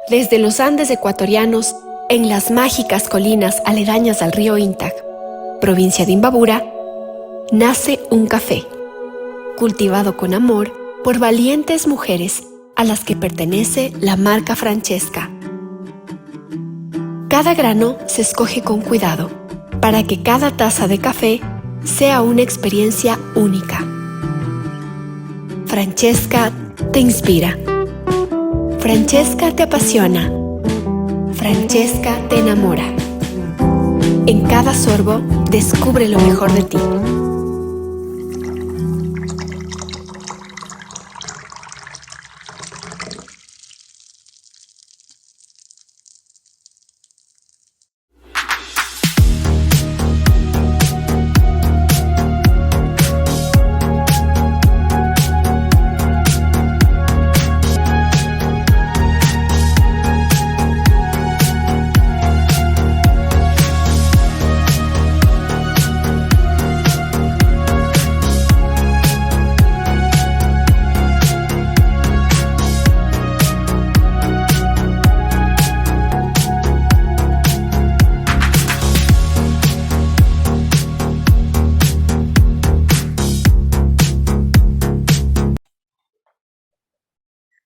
Desde los Andes ecuatorianos, en las mágicas colinas aledañas al río Intac, provincia de Imbabura, nace un café, cultivado con amor por valientes mujeres a las que pertenece la marca Francesca. Cada grano se escoge con cuidado para que cada taza de café sea una experiencia única. Francesca te inspira. Francesca te apasiona. Francesca te enamora. En cada sorbo, descubre lo mejor de ti.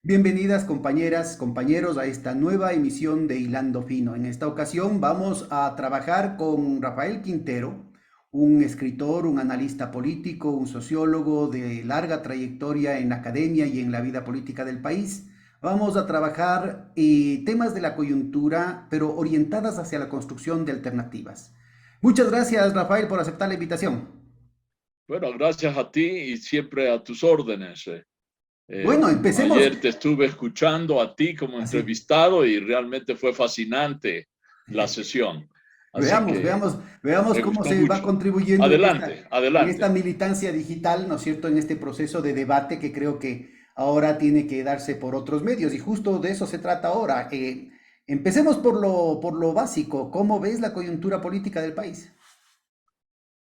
Bienvenidas compañeras, compañeros a esta nueva emisión de Hilando Fino. En esta ocasión vamos a trabajar con Rafael Quintero, un escritor, un analista político, un sociólogo de larga trayectoria en la academia y en la vida política del país. Vamos a trabajar temas de la coyuntura, pero orientadas hacia la construcción de alternativas. Muchas gracias, Rafael, por aceptar la invitación. Bueno, gracias a ti y siempre a tus órdenes. Bueno, empecemos. Ayer te estuve escuchando a ti como Así. entrevistado y realmente fue fascinante la sesión. Así Veamos, que veamos, veamos me cómo gustó se va mucho. contribuyendo Adelante, en esta adelante. militancia digital, ¿no es cierto?, en este proceso de debate que creo que ahora tiene que darse por otros medios y justo de eso se trata ahora. Empecemos por lo básico. ¿Cómo ves la coyuntura política del país?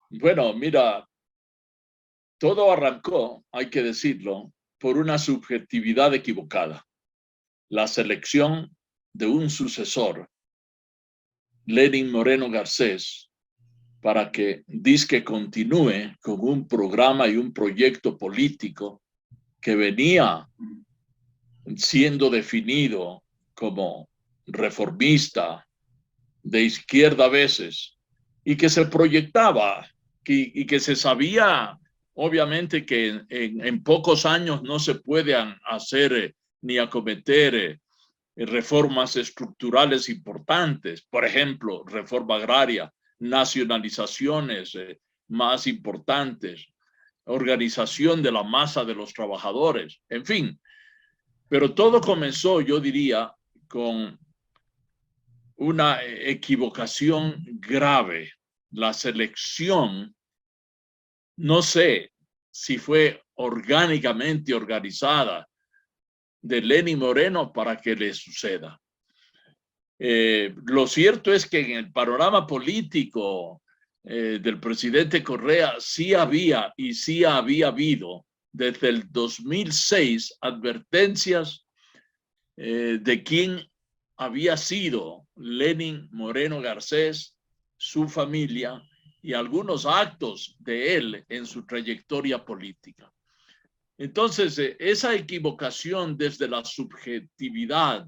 Bueno, mira, todo arrancó, hay que decirlo, por una subjetividad equivocada. La selección de un sucesor, Lenin Moreno Garcés, para que dizque continúe con un programa y un proyecto político que venía siendo definido como reformista, de izquierda a veces, y que se proyectaba y que se sabía, obviamente, que en pocos años no se pueden hacer ni acometer reformas estructurales importantes, por ejemplo, reforma agraria, nacionalizaciones más importantes, organización de la masa de los trabajadores, en fin. Pero todo comenzó, yo diría, con una equivocación grave. La selección, no sé si fue orgánicamente organizada, de Lenín Moreno para que le suceda. Lo cierto es que en el panorama político del presidente Correa sí había y sí había habido desde el 2006 advertencias de quién había sido Lenín Moreno Garcés, su familia y algunos actos de él en su trayectoria política. Entonces, esa equivocación desde la subjetividad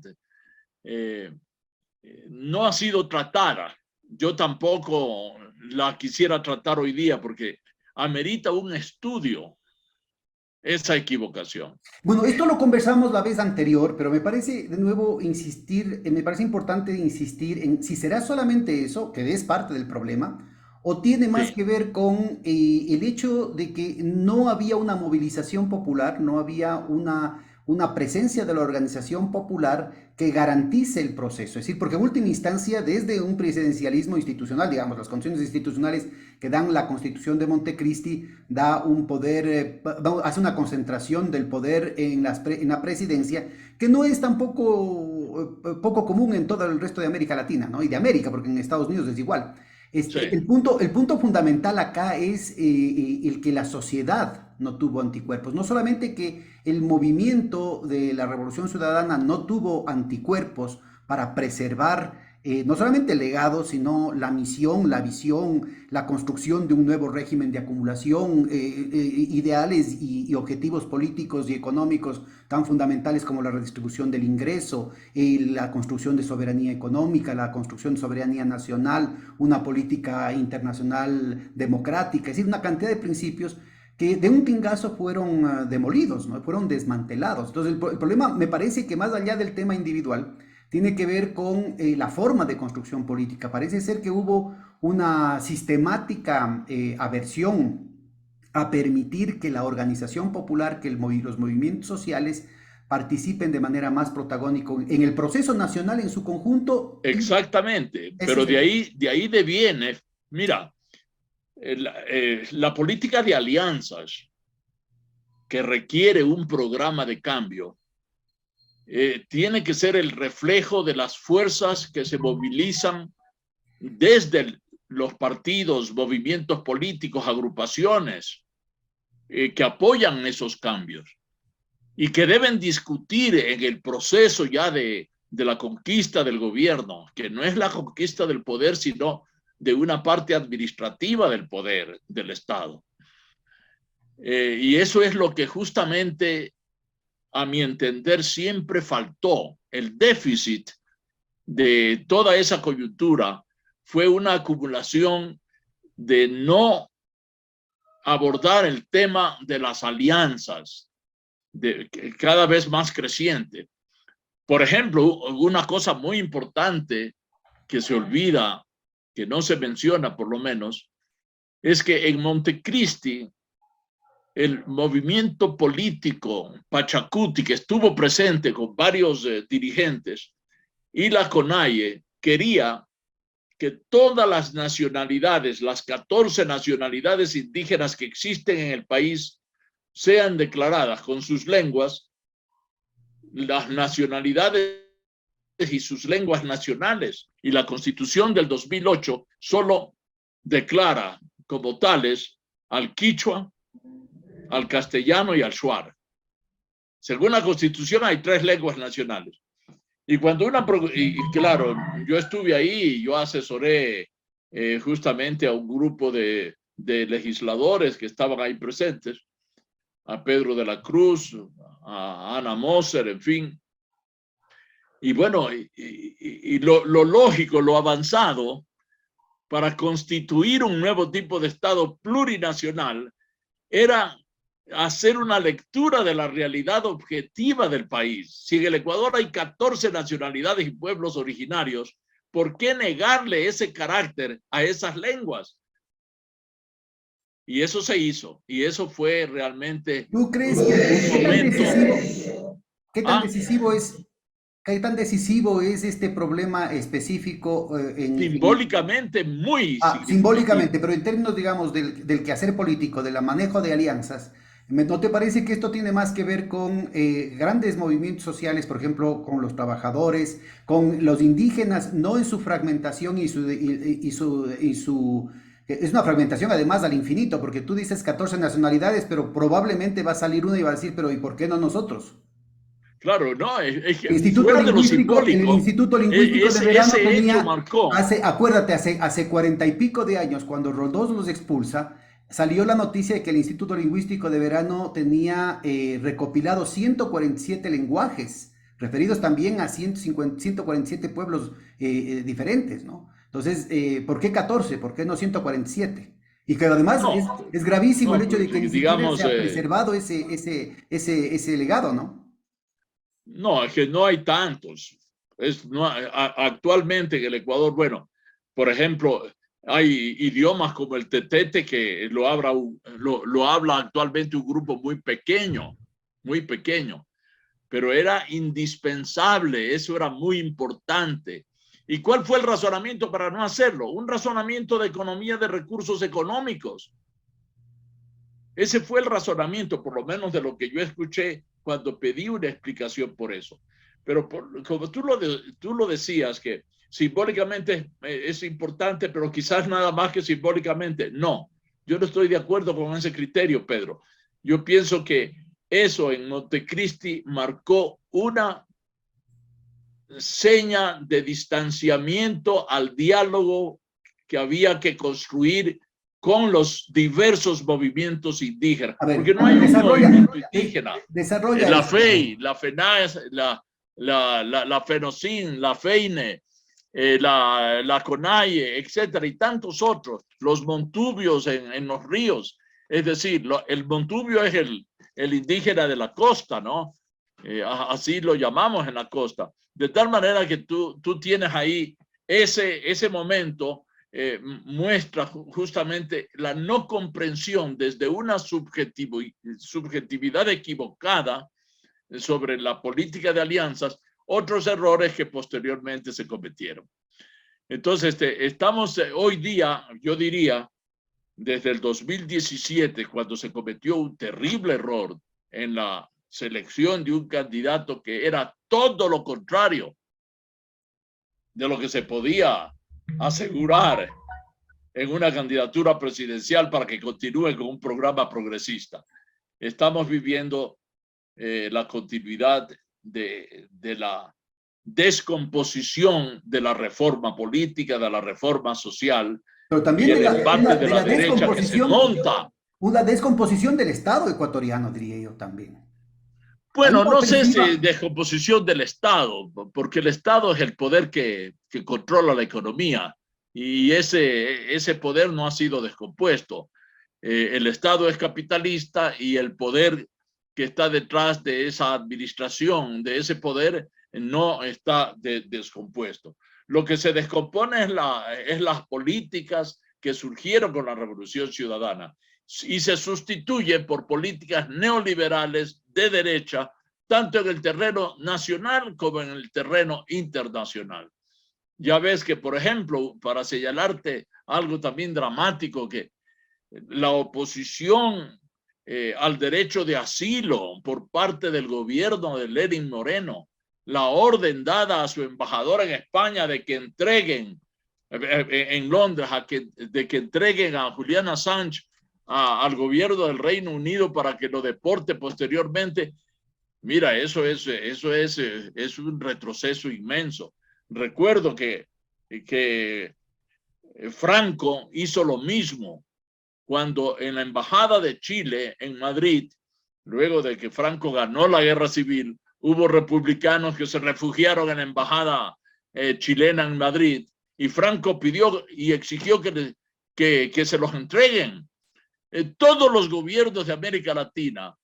no ha sido tratada. Yo tampoco la quisiera tratar hoy día porque amerita un estudio esa equivocación. Bueno, esto lo conversamos la vez anterior, pero me parece de nuevo insistir, me parece importante insistir en si será solamente eso, que es parte del problema, o tiene más Sí. que ver con el hecho de que no había una movilización popular, no había una presencia de la organización popular que garantice el proceso. Es decir, porque en última instancia, desde un presidencialismo institucional, digamos, las condiciones institucionales que dan la Constitución de Montecristi, da un poder, hace una concentración del poder en la presidencia, que no es tampoco poco común en todo el resto de América Latina, ¿no? Y de América, porque en Estados Unidos es igual. Sí. El punto fundamental acá es el que la sociedad no tuvo anticuerpos. No solamente que el movimiento de la Revolución Ciudadana no tuvo anticuerpos para preservar no solamente el legado, sino la misión, la visión, la construcción de un nuevo régimen de acumulación, ideales y objetivos políticos y económicos tan fundamentales como la redistribución del ingreso, la construcción de soberanía económica, la construcción de soberanía nacional, una política internacional democrática, es decir, una cantidad de principios que de un pingazo fueron demolidos, ¿no? Fueron desmantelados. Entonces, el problema me parece que más allá del tema individual, tiene que ver con la forma de construcción política. Parece ser que hubo una sistemática aversión a permitir que la organización popular, que los movimientos sociales participen de manera más protagónica en el proceso nacional en su conjunto. Exactamente, Ese pero es el... de ahí deviene, mira, la política de alianzas que requiere un programa de cambio tiene que ser el reflejo de las fuerzas que se movilizan desde los partidos, movimientos políticos, agrupaciones que apoyan esos cambios y que deben discutir en el proceso ya de la conquista del gobierno, que no es la conquista del poder, sino de una parte administrativa del poder del Estado. Y eso es lo que justamente, a mi entender, siempre faltó. El déficit de toda esa coyuntura fue una acumulación de no abordar el tema de las alianzas, cada vez más creciente. Por ejemplo, una cosa muy importante que se olvida, que no se menciona por lo menos, es que en Montecristi el movimiento político Pachacuti, que estuvo presente con varios dirigentes, y la CONAIE quería que todas las nacionalidades, las 14 nacionalidades indígenas que existen en el país, sean declaradas con sus lenguas, las nacionalidades y sus lenguas nacionales. Y la Constitución del 2008 solo declara como tales al quichua, al castellano y al shuar. Según la Constitución hay 3 lenguas nacionales. Y cuando y claro, yo estuve ahí y yo asesoré justamente a un grupo de legisladores que estaban ahí presentes, a Pedro de la Cruz, a Ana Moser, en fin. Y bueno, lo lógico, lo avanzado para constituir un nuevo tipo de Estado plurinacional era hacer una lectura de la realidad objetiva del país. Si en el Ecuador hay 14 nacionalidades y pueblos originarios, ¿por qué negarle ese carácter a esas lenguas? Y eso se hizo, y eso fue realmente ¿Tú crees un momento. qué tan decisivo es, qué tan decisivo es este problema específico Simbólicamente muy significativo. simbólicamente, pero en términos, digamos, del quehacer político, del manejo de alianzas? ¿No te parece que esto tiene más que ver con grandes movimientos sociales, por ejemplo, con los trabajadores, con los indígenas, no en su fragmentación es una fragmentación además al infinito, porque tú dices 14 nacionalidades, pero probablemente va a salir una y va a decir, pero ¿y por qué no nosotros? Claro, no, es El que Instituto fuera de lo Lingüístico, en el simbólico, Instituto Lingüístico de Verano ese hecho tenía, marcó. acuérdate, hace 40 y pico de años, cuando Roldós los expulsa, salió la noticia de que el Instituto Lingüístico de Verano tenía recopilado 147 lenguajes, referidos también a 147 pueblos diferentes, ¿no? Entonces, ¿por qué 14? ¿Por qué no 147? Y que además No, es gravísimo el no, hecho de que ni siquiera digamos, se ha preservado ese legado, ¿no? no, es que no hay tantos. No, actualmente en el Ecuador, bueno, por ejemplo, hay idiomas como el tetete que lo habla actualmente un grupo muy pequeño, pero era indispensable, eso era muy importante. ¿Y cuál fue el razonamiento para no hacerlo? Un razonamiento de economía de recursos económicos. Ese fue el razonamiento, por lo menos de lo que yo escuché cuando pedí una explicación por eso. Pero como tú lo decías, que simbólicamente es importante, pero quizás nada más que simbólicamente. No, yo no estoy de acuerdo con ese criterio, Pedro. Yo pienso que eso en Montecristi marcó una seña de distanciamiento al diálogo que había que construir con los diversos movimientos indígenas, A ver, porque no hay un movimiento indígena. Desarrolla La esto. FEI, la FENAES, la FENOCIN, la FEINE, la CONAIE, etcétera, y tantos otros, los montubios en los ríos. Es decir, el montubio es el indígena de la costa, ¿no? Así lo llamamos en la costa. De tal manera que tú tienes ahí ese momento, muestra justamente la no comprensión desde una subjetividad equivocada sobre la política de alianzas, otros errores que posteriormente se cometieron. Entonces, estamos hoy día, yo diría, desde el 2017, cuando se cometió un terrible error en la selección de un candidato que era todo lo contrario de lo que se podía asegurar en una candidatura presidencial para que continúe con un programa progresista. Estamos viviendo la continuidad de la descomposición de la reforma política, de la reforma social, Pero y también el embate de la derecha que se monta. una descomposición del Estado ecuatoriano, diría yo también. Hay Bueno, una no sé ofensiva. si descomposición del Estado, porque el Estado es el poder que controla la economía y ese poder no ha sido descompuesto. El Estado es capitalista y el poder que está detrás de esa administración, de ese poder, no está descompuesto. Lo que se descompone es las políticas que surgieron con la Revolución Ciudadana y se sustituyen por políticas neoliberales de derecha, tanto en el terreno nacional como en el terreno internacional. Ya ves que, por ejemplo, para señalarte algo también dramático, que la oposición al derecho de asilo por parte del gobierno de Lenín Moreno, la orden dada a su embajador en España de que entreguen en Londres, de que entreguen a Julian Assange al gobierno del Reino Unido para que lo deporte posteriormente. Mira, eso es un retroceso inmenso. Recuerdo que Franco hizo lo mismo cuando en la embajada de Chile en Madrid, luego de que Franco ganó la guerra civil, hubo republicanos que se refugiaron en la embajada chilena en Madrid y Franco pidió y exigió que se los entreguen. Todos los gobiernos de América Latina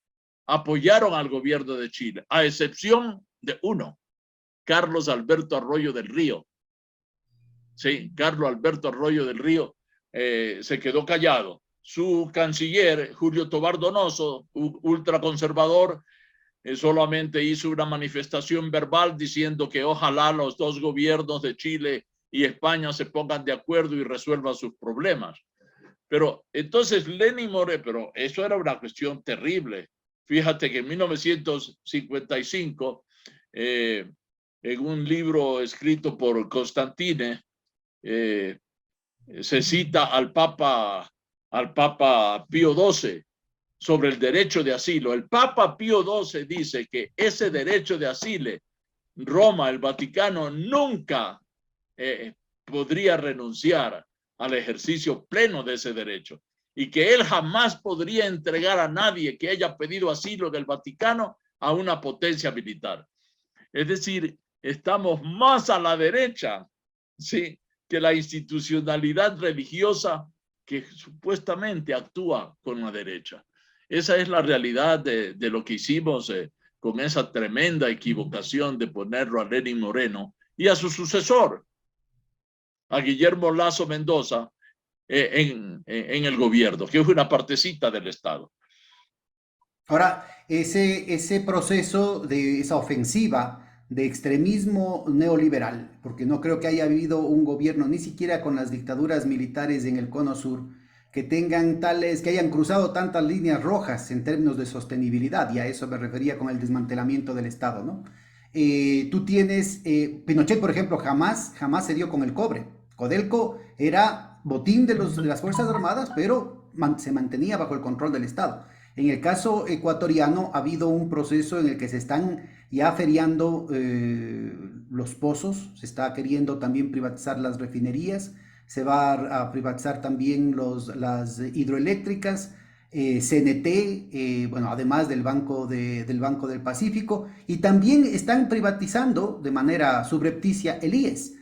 apoyaron al gobierno de Chile, a excepción de uno, Carlos Alberto Arroyo del Río. Sí, Carlos Alberto Arroyo del Río se quedó callado. Su canciller, Julio Tobar Donoso, ultraconservador, solamente hizo una manifestación verbal diciendo que ojalá los dos gobiernos de Chile y España se pongan de acuerdo y resuelvan sus problemas. Pero entonces Lenín Moreno, pero eso era una cuestión terrible. Fíjate que en 1955, en un libro escrito por Constantine, se cita al Papa Pío XII sobre el derecho de asilo. El Papa Pío XII dice que ese derecho de asilo, Roma, el Vaticano, nunca podría renunciar al ejercicio pleno de ese derecho y que él jamás podría entregar a nadie que haya pedido asilo del Vaticano a una potencia militar. Es decir, estamos más a la derecha, ¿sí?, que la institucionalidad religiosa que supuestamente actúa con la derecha. Esa es la realidad de lo que hicimos con esa tremenda equivocación de ponerlo a Lenín Moreno y a su sucesor, a Guillermo Lasso Mendoza, en el gobierno, que es una partecita del Estado. Ahora, ese proceso de esa ofensiva de extremismo neoliberal, porque no creo que haya habido un gobierno, ni siquiera con las dictaduras militares en el Cono Sur, que tengan que hayan cruzado tantas líneas rojas en términos de sostenibilidad, y a eso me refería con el desmantelamiento del Estado, ¿no? Tú tienes, Pinochet, por ejemplo, jamás se dio con el cobre. Codelco era botín de las Fuerzas Armadas, pero se mantenía bajo el control del Estado. En el caso ecuatoriano ha habido un proceso en el que se están ya feriando los pozos, se está queriendo también privatizar las refinerías, se va a privatizar también las hidroeléctricas, CNT, bueno, además del Banco del Pacífico, y también están privatizando de manera subrepticia el IES,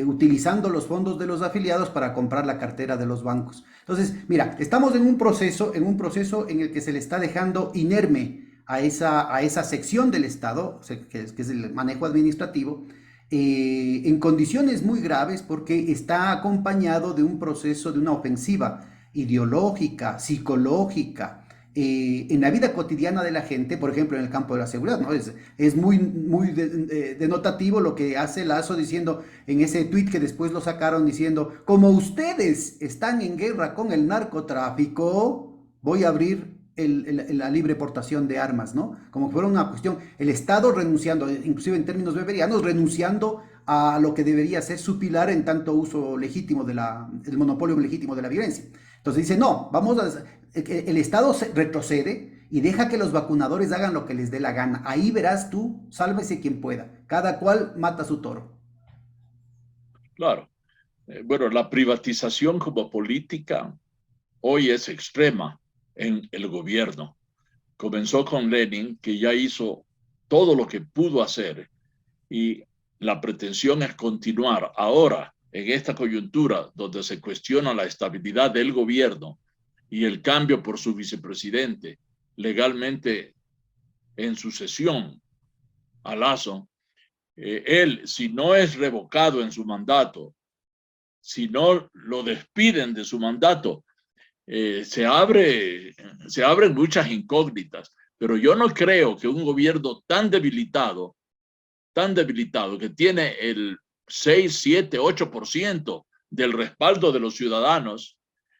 utilizando los fondos de los afiliados para comprar la cartera de los bancos. Entonces, mira, estamos en un proceso en el que se le está dejando inerme a esa sección del Estado, que es el manejo administrativo, en condiciones muy graves porque está acompañado de un proceso, de una ofensiva ideológica, psicológica, en la vida cotidiana de la gente, por ejemplo, en el campo de la seguridad, ¿no? Es muy denotativo lo que hace Lazo diciendo en ese tuit que después lo sacaron diciendo, como ustedes están en guerra con el narcotráfico, voy a abrir la libre portación de armas, ¿no? Como fuera una cuestión, el Estado renunciando, inclusive en términos weberianos, renunciando a lo que debería ser su pilar en tanto uso legítimo el monopolio legítimo de la violencia. Entonces dice, no, el Estado retrocede y deja que los vacunadores hagan lo que les dé la gana. Ahí verás tú, sálvese quien pueda. Cada cual mata su toro. Claro. Bueno, la privatización como política hoy es extrema en el gobierno. Comenzó con Lenin, que ya hizo todo lo que pudo hacer, y la pretensión es continuar ahora en esta coyuntura donde se cuestiona la estabilidad del gobierno y el cambio por su vicepresidente legalmente en sucesión a Lazo. Él, si no es revocado en su mandato, si no lo despiden de su mandato, se abren muchas incógnitas, pero yo no creo que un gobierno tan debilitado, que tiene el 6, 7, 8% del respaldo de los ciudadanos,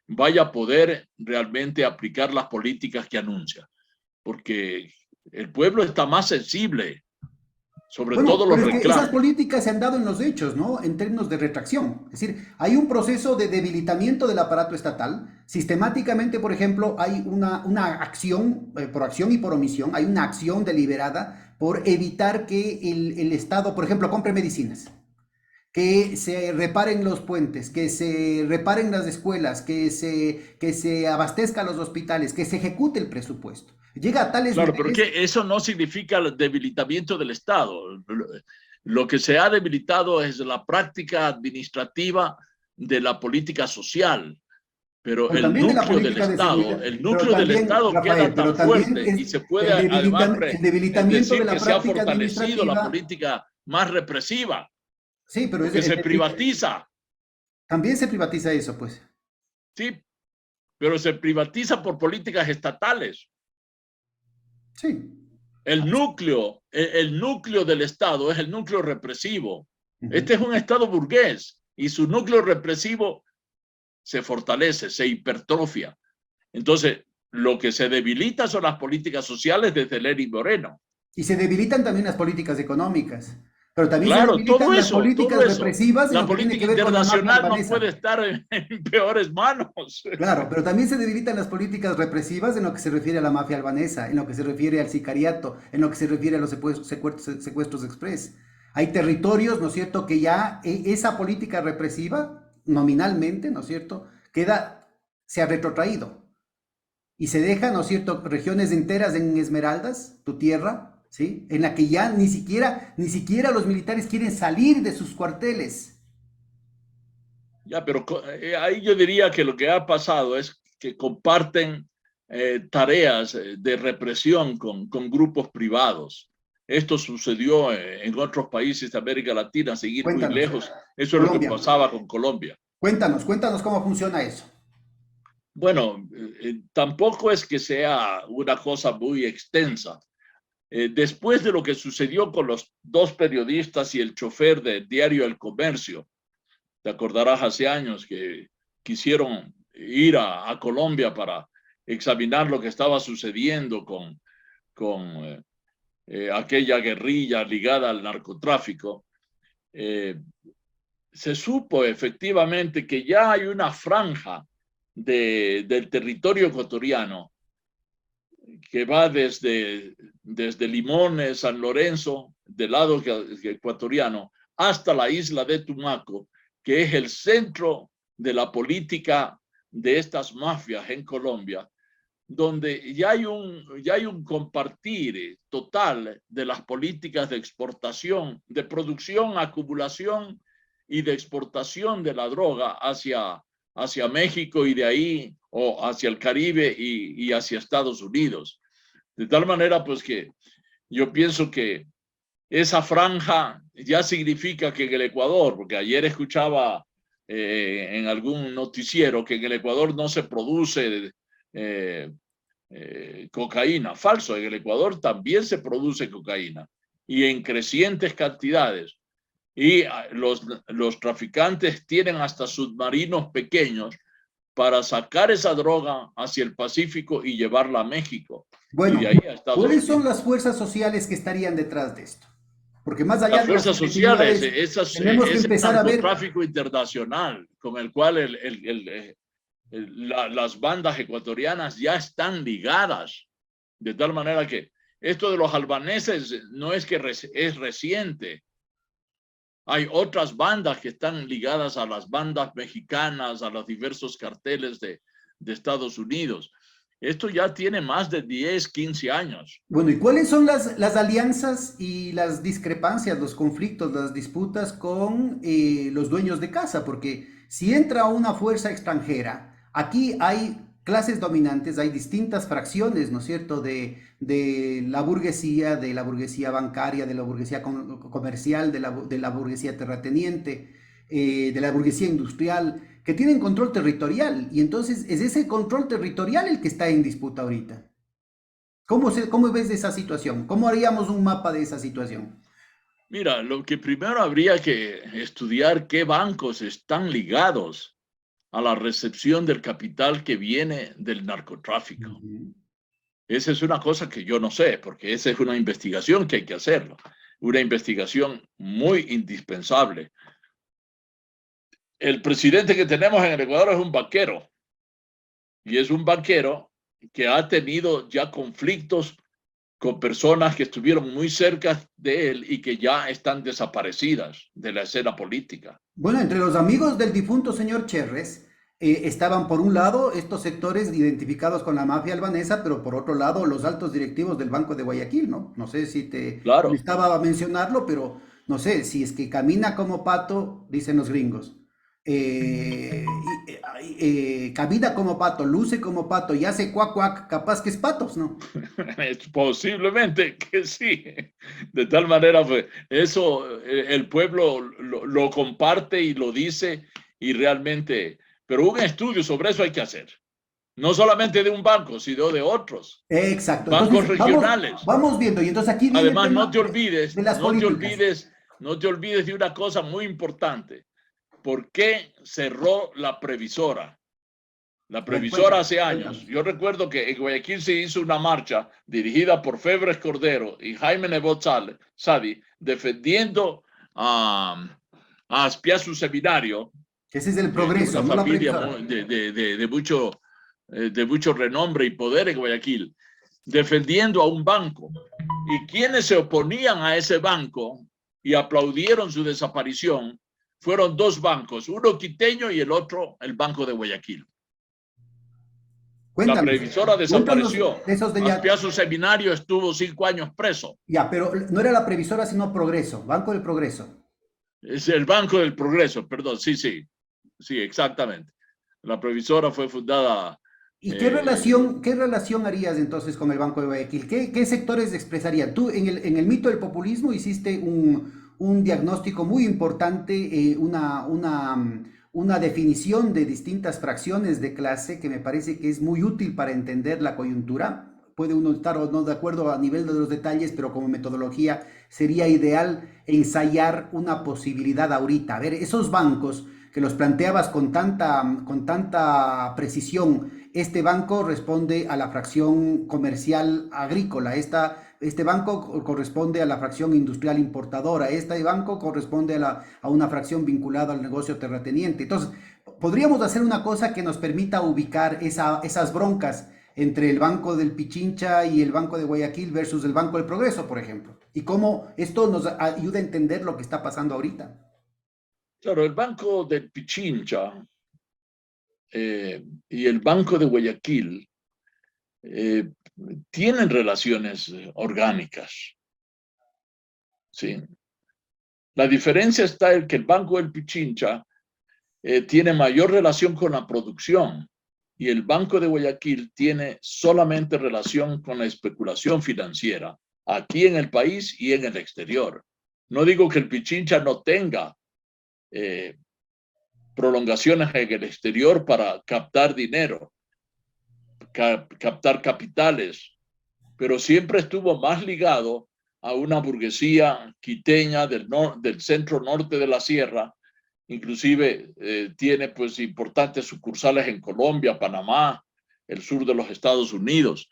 vaya a poder realmente aplicar las políticas que anuncia, porque el pueblo está más sensible, sobre Bueno, todo los pero es que esas reclamos. políticas se han dado en los hechos, ¿no? En términos de retracción. Es decir, hay un proceso de debilitamiento del aparato estatal. Sistemáticamente, por ejemplo, hay una acción, por acción y por omisión, hay una acción deliberada por evitar que el Estado, por ejemplo, compre medicinas, que se reparen los puentes, que se reparen las escuelas, que se abastezcan los hospitales, que se ejecute el presupuesto. Llega a tales Claro, pero niveles. que eso no significa el debilitamiento del Estado. Lo que se ha debilitado es la práctica administrativa de la política social, pero Pero también de la política de seguridad, El pero núcleo del también, Estado Rafael, queda pero tan también fuerte y es se puede además el debilitamiento de decir la que se ha práctica fortalecido la administrativa. política más represiva, Sí, pero porque se privatiza, también se privatiza eso, pues. sí, pero se privatiza por políticas estatales. Sí. El núcleo del Estado es el núcleo represivo. Ujú. Este es un Estado burgués y su núcleo represivo se fortalece, se hipertrofia. Entonces, lo que se debilita son las políticas sociales desde Lenin Moreno. Y se debilitan también las políticas económicas, pero también se Claro, debilitan las todo políticas eso. represivas en La lo que tiene política que ver con la mafia internacional no albanesa. puede estar en peores manos. Claro, pero también se debilitan las políticas represivas en lo que se refiere a la mafia albanesa, en lo que se refiere al sicariato, en lo que se refiere a los secuestros express. Hay territorios, ¿no es cierto?, que ya esa política represiva, nominalmente, ¿no es cierto?, se ha retrotraído y se deja, ¿no es cierto?, regiones enteras en Esmeraldas, tu tierra, ¿sí?, en la que ya ni siquiera los militares quieren salir de sus cuarteles. Ya, pero ahí yo diría que lo que ha pasado es que comparten tareas de represión con grupos privados. Esto sucedió en otros países de América Latina, sin ir muy Cuéntanos, lejos. Eso es lo que Colombia, pasaba con Colombia. cuéntanos cómo funciona eso. Bueno, tampoco es que sea una cosa muy extensa. Después de lo que sucedió con los dos periodistas y el chofer del diario El Comercio, te acordarás hace años que quisieron ir a Colombia para examinar lo que estaba sucediendo con aquella guerrilla ligada al narcotráfico, se supo efectivamente que ya hay una franja del territorio ecuatoriano que va desde Limones, San Lorenzo, del lado ecuatoriano, hasta la isla de Tumaco, que es el centro de la política de estas mafias en Colombia, donde ya hay un compartir total de las políticas de exportación, de producción, acumulación y de exportación de la droga hacia México y de ahí, o hacia el Caribe y hacia Estados Unidos. De tal manera, pues, que yo pienso que esa franja ya significa que en el Ecuador, porque ayer escuchaba en algún noticiero que en el Ecuador no se produce cocaína. Falso, en el Ecuador también se produce cocaína y en crecientes cantidades. Y los traficantes tienen hasta submarinos pequeños para sacar esa droga hacia el Pacífico y llevarla a México. Bueno, y de ahí a Estados ¿cuáles Unidos. son las fuerzas sociales que estarían detrás de esto? Porque más allá Las de fuerzas sociales, tenemos que ese empezar a ver. narcotráfico internacional con el cual las bandas ecuatorianas ya están ligadas, de tal manera que esto de los albaneses no es que es reciente. Hay otras bandas que están ligadas a las bandas mexicanas, a los diversos carteles de Estados Unidos. Esto ya tiene más de 10, 15 años. Bueno, ¿y cuáles son las alianzas y las discrepancias, los conflictos, las disputas con los dueños de casa? Porque si entra una fuerza extranjera, aquí hay clases dominantes, hay distintas fracciones, ¿no es cierto?, de la burguesía bancaria, de la burguesía comercial, de la burguesía terrateniente, de la burguesía industrial, que tienen control territorial, y entonces es ese control territorial el que está en disputa ahorita. ¿Cómo ves esa situación? ¿Cómo haríamos un mapa de esa situación? Mira, lo que primero habría que estudiar qué bancos están ligados a la recepción del capital que viene del narcotráfico. Esa es una cosa que yo no sé, porque esa es una investigación que hay que hacerlo, una investigación muy indispensable. El presidente que tenemos en el Ecuador es un banquero, y es un banquero que ha tenido ya conflictos con personas que estuvieron muy cerca de él y que ya están desaparecidas de la escena política. Bueno, entre los amigos del difunto señor Cherres estaban por un lado estos sectores identificados con la mafia albanesa, pero por otro lado los altos directivos del Banco de Guayaquil, ¿no? No sé si te Claro. estaba a mencionarlo, pero no sé, si es que camina como pato, dicen los gringos. Camina como pato, luce como pato y hace cuac cuac, capaz que es patos, ¿no? Posiblemente que sí. De tal manera, pues, eso el pueblo lo comparte y lo dice, y realmente, pero un estudio sobre eso hay que hacer. No solamente de un banco, sino de otros. Exacto. Bancos Entonces, regionales. Vamos viendo, y entonces aquí viene además no te olvides, de no te olvides de una cosa muy importante. ¿Por qué cerró la previsora? La previsora hace años. Yo recuerdo que en Guayaquil se hizo una marcha dirigida por Febres Cordero y Jaime Nebot Sadi defendiendo a Aspiazu Seminario. Ese es el progreso. Una familia de mucho renombre y poder en Guayaquil, defendiendo a un banco. Y quienes se oponían a ese banco y aplaudieron su desaparición fueron dos bancos, uno quiteño y el otro el Banco de Guayaquil. Cuéntanos, la previsora desapareció. Aspiazu Seminario estuvo 5 años preso. Ya, pero no era la previsora, sino Progreso, Banco del Progreso. Es el Banco del Progreso, perdón, sí, exactamente. La previsora fue fundada. ¿Y qué relación harías entonces con el Banco de Guayaquil? ¿Qué sectores expresarían? Tú en el mito del populismo hiciste un diagnóstico muy importante, una definición de distintas fracciones de clase que me parece que es muy útil para entender la coyuntura. Puede uno estar o no de acuerdo a nivel de los detalles, pero como metodología sería ideal ensayar una posibilidad ahorita. A ver, esos bancos que los planteabas con tanta precisión. Este banco responde a la fracción comercial agrícola, este banco corresponde a la fracción industrial importadora, este banco corresponde a una fracción vinculada al negocio terrateniente. Entonces, podríamos hacer una cosa que nos permita ubicar esas broncas entre el Banco del Pichincha y el Banco de Guayaquil versus el Banco del Progreso, por ejemplo, y cómo esto nos ayuda a entender lo que está pasando ahorita. Claro, el Banco del Pichincha y el Banco de Guayaquil tienen relaciones orgánicas. ¿Sí? La diferencia está en que el Banco del Pichincha tiene mayor relación con la producción y el Banco de Guayaquil tiene solamente relación con la especulación financiera aquí en el país y en el exterior. No digo que el Pichincha no tenga prolongaciones en el exterior para captar dinero, captar capitales, pero siempre estuvo más ligado a una burguesía quiteña del centro norte de la sierra. Inclusive tiene pues importantes sucursales en Colombia, Panamá, el sur de los Estados Unidos.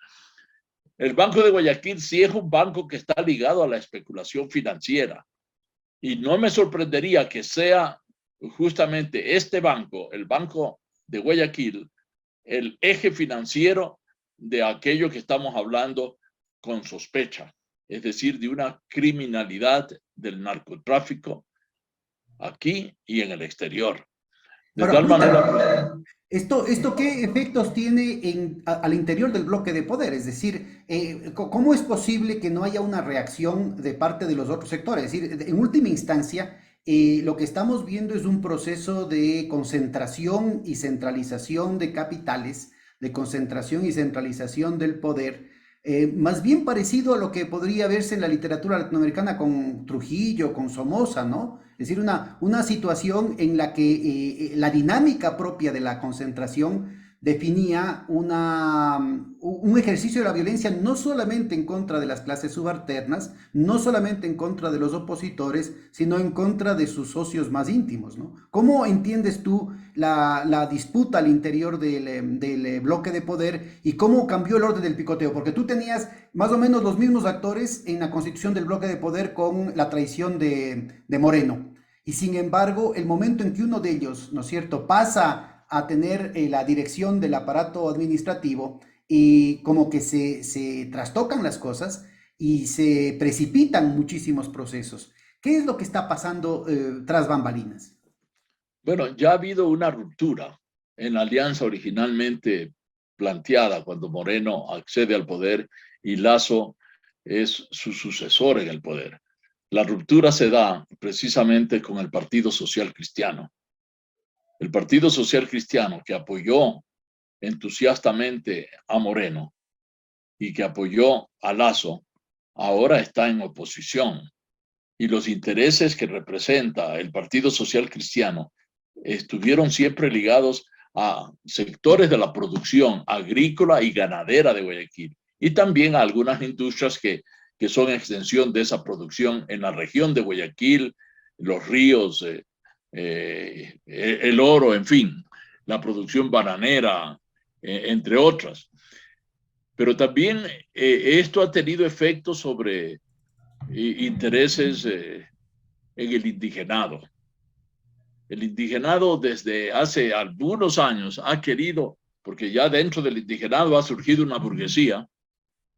El Banco de Guayaquil sí es un banco que está ligado a la especulación financiera y no me sorprendería que sea justamente este banco, el Banco de Guayaquil, el eje financiero de aquello que estamos hablando con sospecha, es decir, de una criminalidad del narcotráfico aquí y en el exterior. De Ahora, tal manera... ¿esto qué efectos tiene al interior del bloque de poder? Es decir, ¿cómo es posible que no haya una reacción de parte de los otros sectores? Es decir, en última instancia, lo que estamos viendo es un proceso de concentración y centralización de capitales, de concentración y centralización del poder, más bien parecido a lo que podría verse en la literatura latinoamericana con Trujillo, con Somoza, ¿no? Es decir, una situación en la que la dinámica propia de la concentración definía un ejercicio de la violencia no solamente en contra de las clases subalternas, no solamente en contra de los opositores, sino en contra de sus socios más íntimos, ¿no? ¿Cómo entiendes tú la disputa al interior del bloque de poder y cómo cambió el orden del picoteo? Porque tú tenías más o menos los mismos actores en la constitución del bloque de poder con la traición de Moreno. Y sin embargo, el momento en que uno de ellos, ¿no es cierto?, pasa a tener la dirección del aparato administrativo y como que se trastocan las cosas y se precipitan muchísimos procesos. ¿Qué es lo que está pasando tras bambalinas? Bueno, ya ha habido una ruptura en la alianza originalmente planteada cuando Moreno accede al poder y Lasso es su sucesor en el poder. La ruptura se da precisamente con el Partido Social Cristiano. El Partido Social Cristiano, que apoyó entusiastamente a Moreno y que apoyó a Lasso, ahora está en oposición. Y los intereses que representa el Partido Social Cristiano estuvieron siempre ligados a sectores de la producción agrícola y ganadera de Guayaquil y también a algunas industrias que son extensión de esa producción en la región de Guayaquil, los ríos, el oro, en fin, la producción bananera, entre otras. Pero también esto ha tenido efectos sobre intereses en el indigenado. El indigenado desde hace algunos años ha querido, porque ya dentro del indigenado ha surgido una burguesía,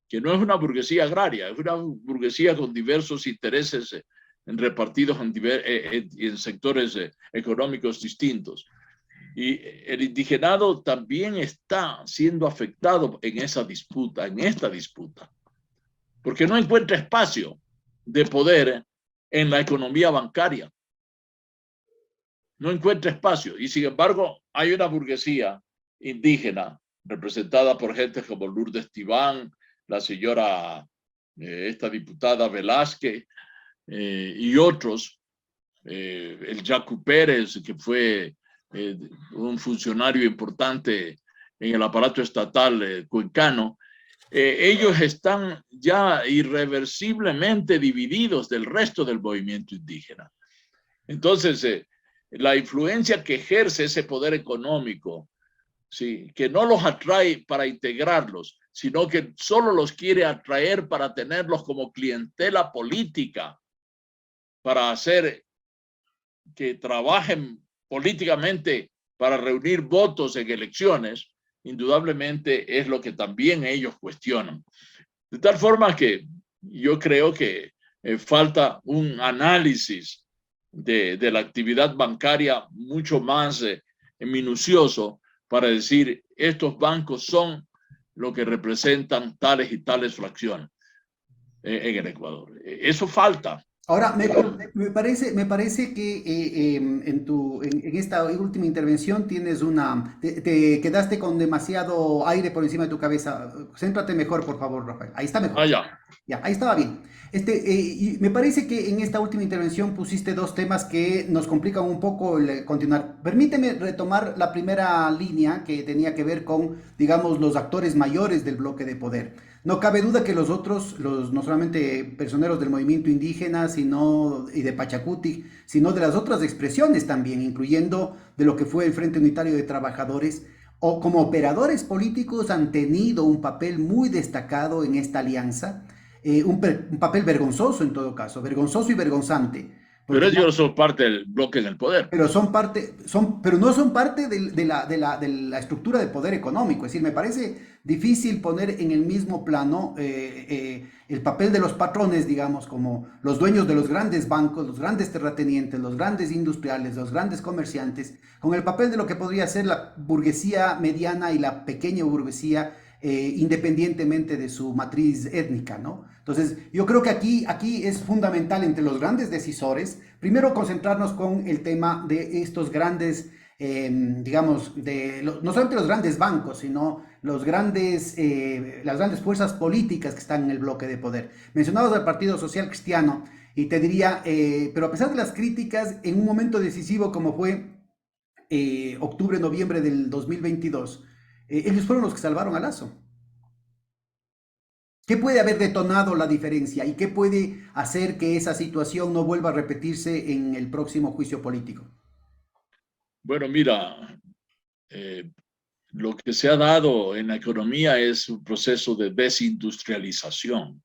que no es una burguesía agraria, es una burguesía con diversos intereses repartidos en sectores económicos distintos. Y el indigenado también está siendo afectado en esa disputa, en esta disputa, porque no encuentra espacio de poder en la economía bancaria. No encuentra espacio y sin embargo hay una burguesía indígena representada por gente como Lourdes Tibán, la señora, esta diputada Velázquez y otros, el Yacu Pérez, que fue un funcionario importante en el aparato estatal cuencano. Ellos están ya irreversiblemente divididos del resto del movimiento indígena. Entonces, la influencia que ejerce ese poder económico, ¿sí? Que no los atrae para integrarlos, sino que solo los quiere atraer para tenerlos como clientela política, para hacer que trabajen políticamente para reunir votos en elecciones, indudablemente es lo que también ellos cuestionan. De tal forma que yo creo que falta un análisis de la actividad bancaria mucho más minucioso para decir estos bancos son lo que representan tales y tales fracciones en el Ecuador. Eso falta. Ahora, me parece que en esta última intervención tienes te quedaste con demasiado aire por encima de tu cabeza. Céntrate mejor, por favor, Rafael. Ahí está mejor. Ya. Ya, ahí estaba bien. Y me parece que en esta última intervención pusiste dos temas que nos complican un poco el continuar. Permíteme retomar la primera línea que tenía que ver con, digamos, los actores mayores del bloque de poder. No cabe duda que los otros, no solamente personeros del movimiento indígena y de Pachacuti, sino de las otras expresiones también, incluyendo de lo que fue el Frente Unitario de Trabajadores, o como operadores políticos han tenido un papel muy destacado en esta alianza, un papel vergonzoso en todo caso, vergonzoso y vergonzante. Pero Porque ellos no son parte del bloque en el poder. pero pero no son parte de la estructura de poder económico. Es decir, me parece difícil poner en el mismo plano el papel de los patrones, digamos, como los dueños de los grandes bancos, los grandes terratenientes, los grandes industriales, los grandes comerciantes, con el papel de lo que podría ser la burguesía mediana y la pequeña burguesía, independientemente de su matriz étnica, ¿no? Entonces, yo creo que aquí es fundamental entre los grandes decisores, primero concentrarnos con el tema de estos grandes, digamos, no solamente los grandes bancos, sino las grandes fuerzas políticas que están en el bloque de poder. Mencionabas al Partido Social Cristiano y te diría, pero a pesar de las críticas, en un momento decisivo como fue octubre-noviembre del 2022, ellos fueron los que salvaron a Lazo. ¿Qué puede haber detonado la diferencia y qué puede hacer que esa situación no vuelva a repetirse en el próximo juicio político? Bueno, mira, lo que se ha dado en la economía es un proceso de desindustrialización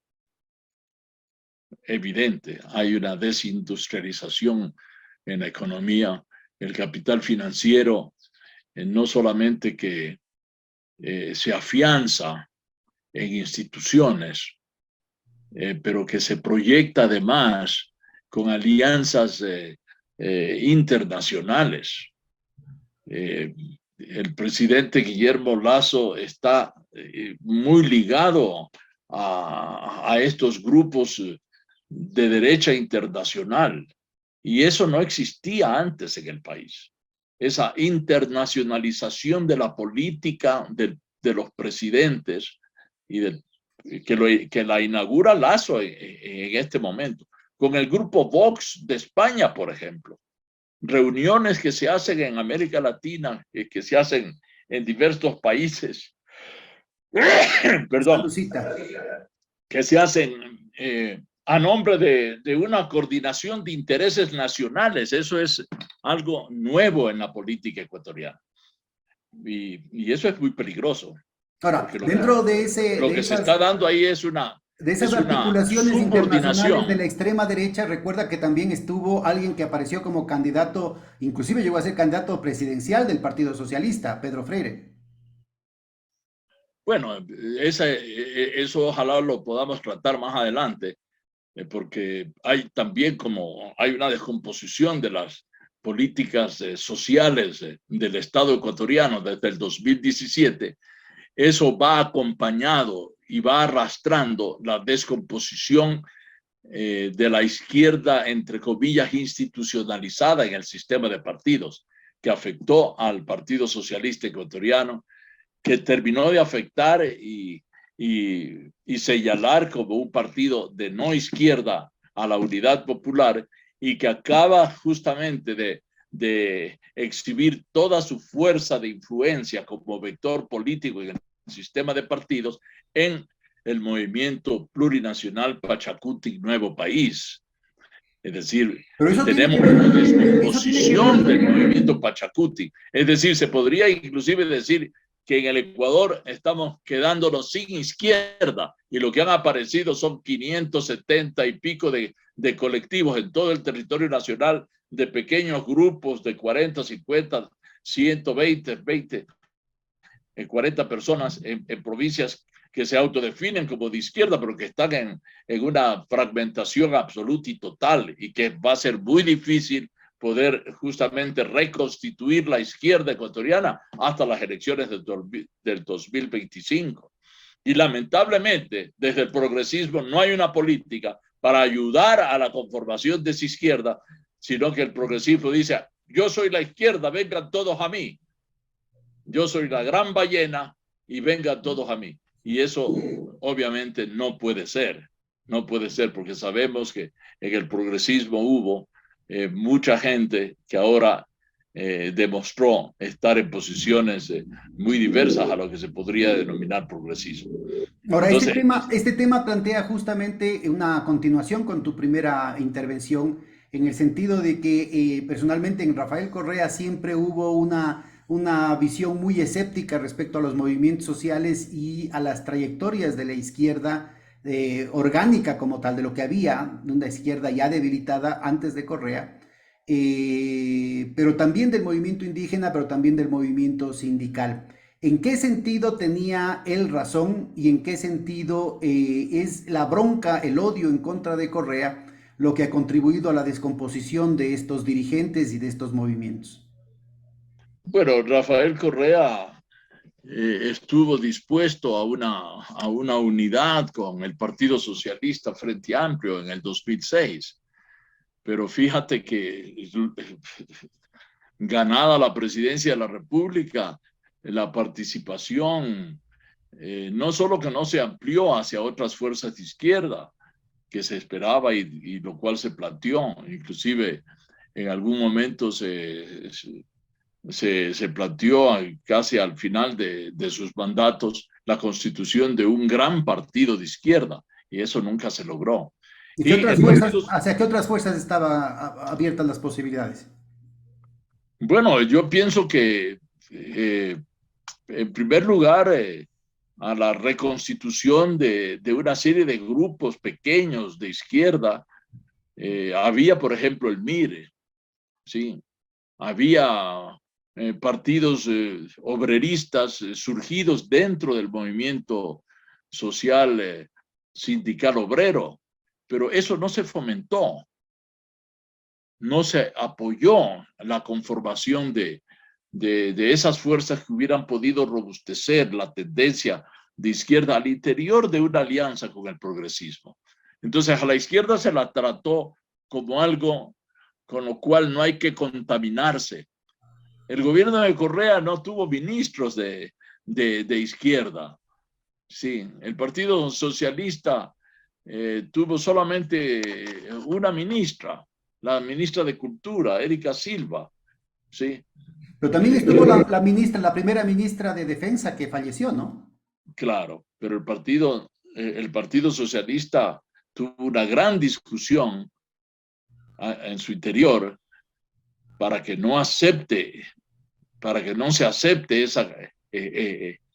evidente. Hay una desindustrialización en la economía. El capital financiero no solamente que se afianza en instituciones, pero que se proyecta además con alianzas internacionales. El presidente Guillermo Lasso está muy ligado a estos grupos de derecha internacional, y eso no existía antes en el país. Esa internacionalización de la política de los presidentes y que la inaugura Lasso en este momento, con el grupo Vox de España, por ejemplo. Reuniones que se hacen en América Latina, que se hacen en diversos países, perdón, que se hacen a nombre de una coordinación de intereses nacionales. Eso es algo nuevo en la política ecuatoriana. Y eso es muy peligroso. Ahora, dentro de lo que se está dando ahí es de esas articulaciones internacionales de la extrema derecha, recuerda que también estuvo alguien que apareció como candidato, inclusive llegó a ser candidato presidencial del Partido Socialista, Pedro Freire. Bueno, eso ojalá lo podamos tratar más adelante, porque hay también hay una descomposición de las políticas sociales del Estado ecuatoriano desde el 2017. Eso va acompañado y va arrastrando la descomposición de la izquierda, entre comillas, institucionalizada en el sistema de partidos, que afectó al Partido Socialista Ecuatoriano, que terminó de afectar y señalar como un partido de no izquierda a la Unidad Popular, y que acaba justamente de exhibir toda su fuerza de influencia como vector político en el sistema de partidos en el movimiento plurinacional Pachacuti Nuevo País. Es decir, Pero eso tenemos tiene una que ver, descomposición del movimiento Pachacuti. Es decir, se podría inclusive decir que en el Ecuador estamos quedándonos sin izquierda y lo que han aparecido son 570 y pico de colectivos en todo el territorio nacional, de pequeños grupos de 40, 50, 120, 20, 40 personas en provincias que se autodefinen como de izquierda, pero que están en una fragmentación absoluta y total, y que va a ser muy difícil poder justamente reconstituir la izquierda ecuatoriana hasta las elecciones del 2025. Y lamentablemente, desde el progresismo no hay una política para ayudar a la conformación de esa izquierda, sino que el progresismo dice, yo soy la izquierda, vengan todos a mí. Yo soy la gran ballena y vengan todos a mí. Y eso obviamente no puede ser. No puede ser porque sabemos que en el progresismo hubo mucha gente que ahora demostró estar en posiciones muy diversas a lo que se podría denominar progresismo. Ahora, Entonces, este tema plantea justamente una continuación con tu primera intervención, en el sentido de que personalmente en Rafael Correa siempre hubo una visión muy escéptica respecto a los movimientos sociales y a las trayectorias de la izquierda orgánica como tal, de lo que había, de una izquierda ya debilitada antes de Correa, pero también del movimiento indígena, pero también del movimiento sindical. ¿En qué sentido tenía él razón y en qué sentido es la bronca, el odio en contra de Correa lo que ha contribuido a la descomposición de estos dirigentes y de estos movimientos? bueno, Rafael Correa estuvo dispuesto a una unidad con el Partido Socialista Frente Amplio en el 2006, pero fíjate que ganada la presidencia de la República, la participación no solo que no se amplió hacia otras fuerzas de izquierda que se esperaba y lo cual se planteó, inclusive en algún momento se planteó casi al final de sus mandatos la constitución de un gran partido de izquierda y eso nunca se logró. ¿Y qué Y otras el fuerzas, partido, hacia qué otras fuerzas estaban abiertas las posibilidades? bueno, yo pienso que en primer lugar, a la reconstitución de una serie de grupos pequeños de izquierda. Había, por ejemplo, el MIRE, ¿sí? Había partidos obreristas surgidos dentro del movimiento social sindical obrero, pero eso no se fomentó, no se apoyó la conformación de esas fuerzas que hubieran podido robustecer la tendencia de izquierda al interior de una alianza con el progresismo. Entonces a la izquierda se la trató como algo con lo cual no hay que contaminarse. El gobierno de Correa no tuvo ministros de izquierda. Sí, el Partido Socialista tuvo solamente una ministra, la ministra de Cultura, Erika Silva. Sí, Pero también estuvo la ministra, la primera ministra de Defensa que falleció, ¿no? claro, pero el partido Socialista tuvo una gran discusión en su interior para que no acepte, para que no se acepte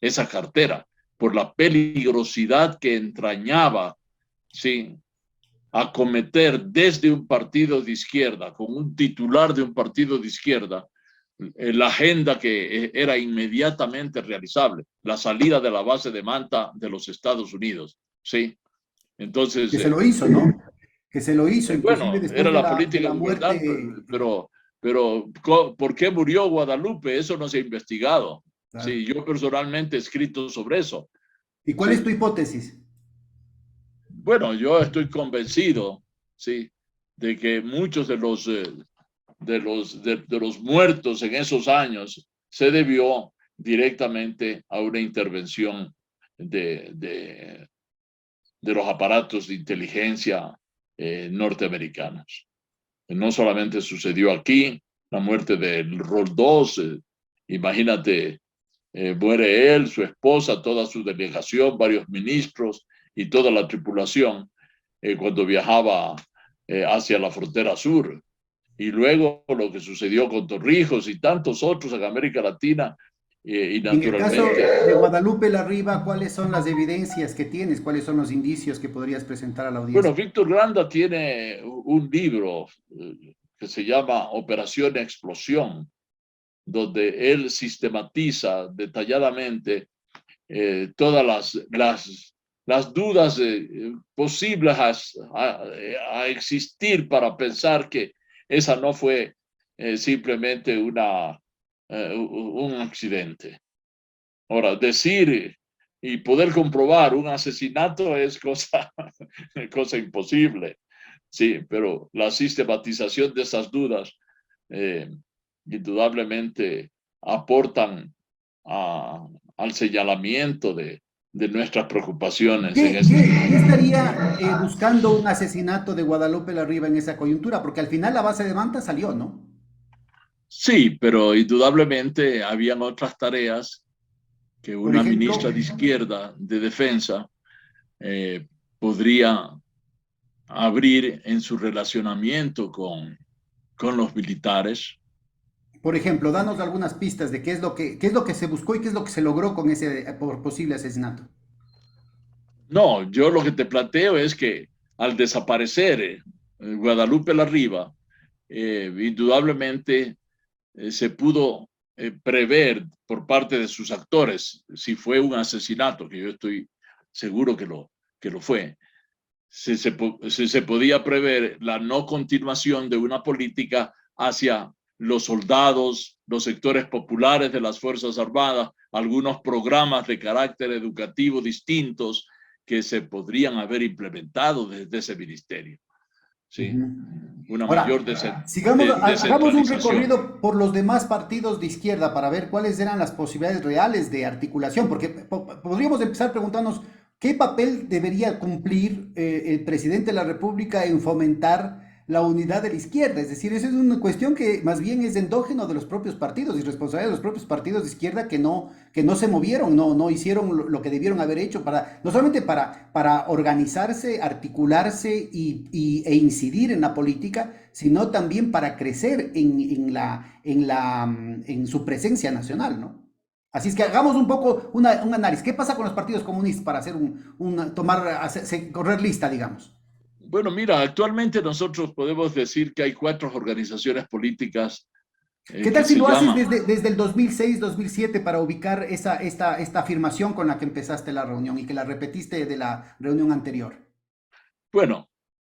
esa cartera por la peligrosidad que entrañaba, sí, acometer desde un partido de izquierda, con un titular de un partido de izquierda, la agenda que era inmediatamente realizable, la salida de la base de Manta de los Estados Unidos, ¿sí? Entonces, Que se lo hizo, ¿no? Que se lo hizo, inclusive bueno, después era la de política la gubernamental, muerte. pero ¿por qué murió Guadalupe? Eso no se ha investigado. Claro. Sí, yo personalmente he escrito sobre eso. ¿Y cuál es Sí, tu hipótesis? bueno, yo estoy convencido, sí, de que muchos de los muertos en esos años se debió directamente a una intervención de, de, de los aparatos de inteligencia norteamericanos. No solamente sucedió aquí, la muerte del Roldós, imagínate, muere él, su esposa, toda su delegación, varios ministros y toda la tripulación cuando viajaba hacia la frontera sur. Y luego lo que sucedió con Torrijos y tantos otros en América Latina, y En el caso naturalmente. de Guadalupe Larriba, ¿cuáles son las evidencias que tienes? ¿Cuáles son los indicios que podrías presentar a la Bueno, audiencia? Víctor Granda tiene un libro que se llama Operación Explosión, donde él sistematiza detalladamente todas las dudas posibles a existir para pensar que esa no fue simplemente un accidente. Ahora, decir y poder comprobar un asesinato es cosa imposible, sí, pero la sistematización de esas dudas indudablemente aportan al señalamiento de nuestras preocupaciones en ¿Qué, ese qué- sentido. qué estaría buscando un asesinato de Guadalupe Larriba en esa coyuntura? Porque al final la base de Manta salió, ¿no? Sí, pero indudablemente habían otras tareas que Por una ejemplo, ministra de izquierda de defensa podría abrir en su relacionamiento con los militares. danos algunas pistas de qué es lo que se buscó y qué es lo que se logró con ese posible asesinato. No, yo lo que te planteo es que al desaparecer Guadalupe Larriba, indudablemente se pudo prever por parte de sus actores si fue un asesinato, que yo estoy seguro que lo fue. Se podía prever la no continuación de una política hacia los soldados, los sectores populares de las Fuerzas Armadas, algunos programas de carácter educativo distintos que se podrían haber implementado desde ese ministerio. ¿Sí? Una mayor Ahora, hagamos un descentralización. recorrido por los demás partidos de izquierda para ver cuáles eran las posibilidades reales de articulación, porque podríamos empezar preguntándonos qué papel debería cumplir el presidente de la República en fomentar la unidad de la izquierda. Es decir, esa es una cuestión que más bien es endógeno de los propios partidos y responsabilidad de los propios partidos de izquierda que no se movieron, no hicieron lo que debieron haber hecho no solamente para organizarse, articularse e incidir en la política, sino también para crecer en su presencia nacional, ¿no? Así es que hagamos un poco un análisis. ¿Qué pasa con los partidos comunistas para correr lista, digamos? Bueno, mira, actualmente nosotros podemos decir que hay 4 organizaciones políticas ¿Qué que tal si se lo haces llaman. desde el 2006-2007 para ubicar esta afirmación con la que empezaste la reunión y que la repetiste de la reunión anterior? Bueno,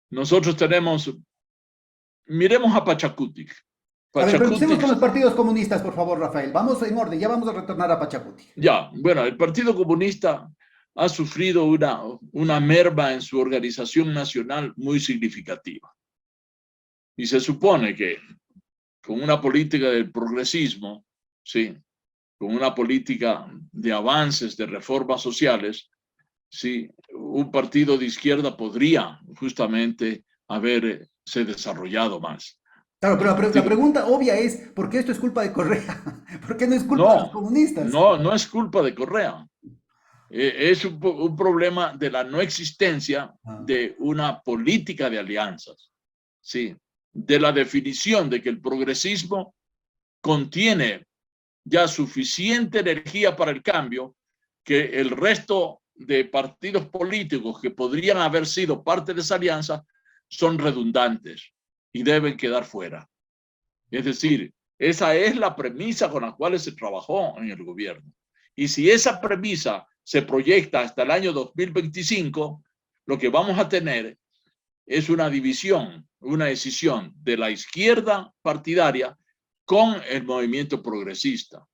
nosotros tenemos, miremos a Pachacutic. A ver, pero empecemos Pachacutic, con los partidos comunistas, por favor, Rafael. Vamos en orden, ya vamos a retornar a Pachacuti. ya, bueno, el Partido Comunista ha sufrido una merma en su organización nacional muy significativa. Y se supone que con una política del progresismo, sí, con una política de avances, de reformas sociales, sí, un partido de izquierda podría justamente haberse desarrollado más. Claro, El pero la partido, pregunta obvia es, ¿por qué esto es culpa de Correa? ¿Por qué no es culpa de los no, comunistas? no es culpa de Correa. Es un problema de la no existencia Ah. de una política de alianzas, sí, de la definición de que el progresismo contiene ya suficiente energía para el cambio, que el resto de partidos políticos que podrían haber sido parte de esa alianza son redundantes y deben quedar fuera. Es decir, esa es la premisa con la cual se trabajó en el gobierno. Y si esa premisa se proyecta hasta el año 2025, lo que vamos a tener es una división, una decisión de la izquierda partidaria con el movimiento progresista.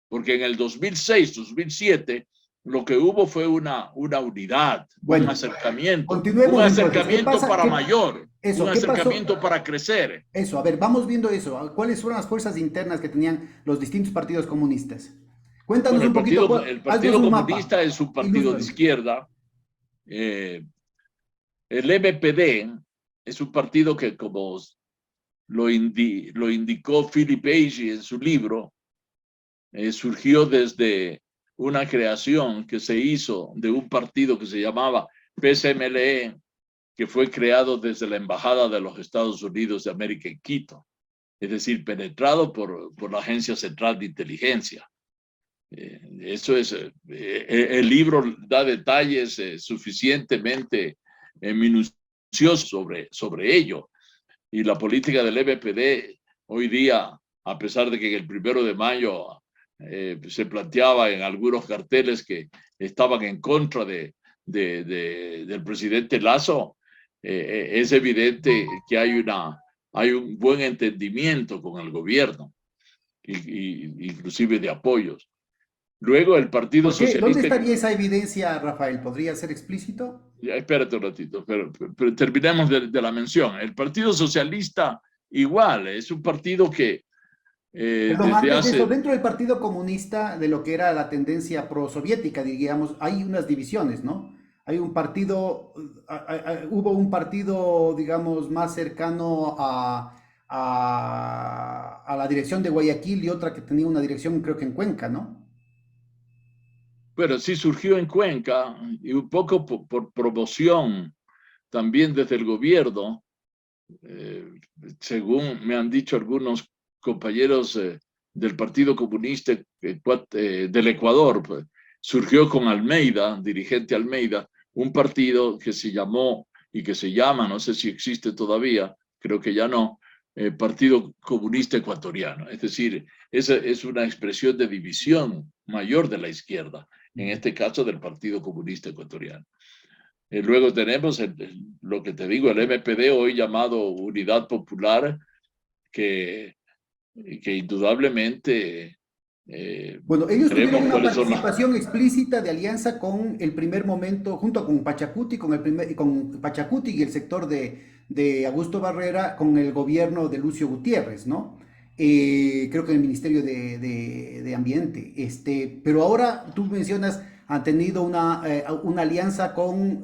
Porque en el 2006-2007 lo que hubo fue una unidad, Bueno, un continuemos entonces. ¿Qué acercamiento pasa? para mayor, un ¿Qué pasó? acercamiento para crecer. Eso, a ver, vamos viendo eso. ¿Cuáles fueron las fuerzas internas que tenían los distintos partidos comunistas? Cuéntanos Bueno, un poquito, el haznos Partido un mapa, Comunista es un partido de ilústranos. izquierda. El MPD es un partido que, como lo indicó Philip Agee en su libro, surgió desde una creación que se hizo de un partido que se llamaba PSMLE, que fue creado desde la Embajada de los Estados Unidos de América en Quito, es decir, penetrado por la Agencia Central de Inteligencia. Eso es, el libro da detalles suficientemente minuciosos sobre ello. Y la política del MPD hoy día, a pesar de que en el 1 de mayo se planteaba en algunos carteles que estaban en contra del presidente Lazo, es evidente que hay un buen entendimiento con el gobierno, inclusive de apoyos. Luego el Partido Socialista... ¿Dónde estaría esa evidencia, Rafael? ¿Podría ser explícito? Ya, espérate un ratito, pero terminemos de la mención. El Partido Socialista igual, es un partido que Perdón, desde antes de hace... eso, dentro del Partido Comunista, de lo que era la tendencia pro-soviética, digamos, hay unas divisiones, ¿no? Hay un partido, hubo un partido, digamos, más cercano a la dirección de Guayaquil y otra que tenía una dirección, creo que en Cuenca, ¿no? Bueno, sí surgió en Cuenca y un poco por promoción también desde el gobierno, según me han dicho algunos compañeros del Partido Comunista del Ecuador, pues, surgió con Almeida, dirigente Almeida, un partido que se llamó y que se llama, no sé si existe todavía, creo que ya no, Partido Comunista Ecuatoriano. Es decir, esa es una expresión de división mayor de la izquierda, en este caso del Partido Comunista Ecuatoriano. Luego tenemos lo que te digo, el MPD, hoy llamado Unidad Popular, que indudablemente Bueno, ellos tuvieron creemos una cuáles son las... participación explícita de alianza con el primer momento, junto con Pachacuti, con Pachacuti y el sector de Augusto Barrera, con el gobierno de Lucio Gutiérrez, ¿no? Creo que en el Ministerio de Ambiente. Pero ahora tú mencionas, han tenido una alianza con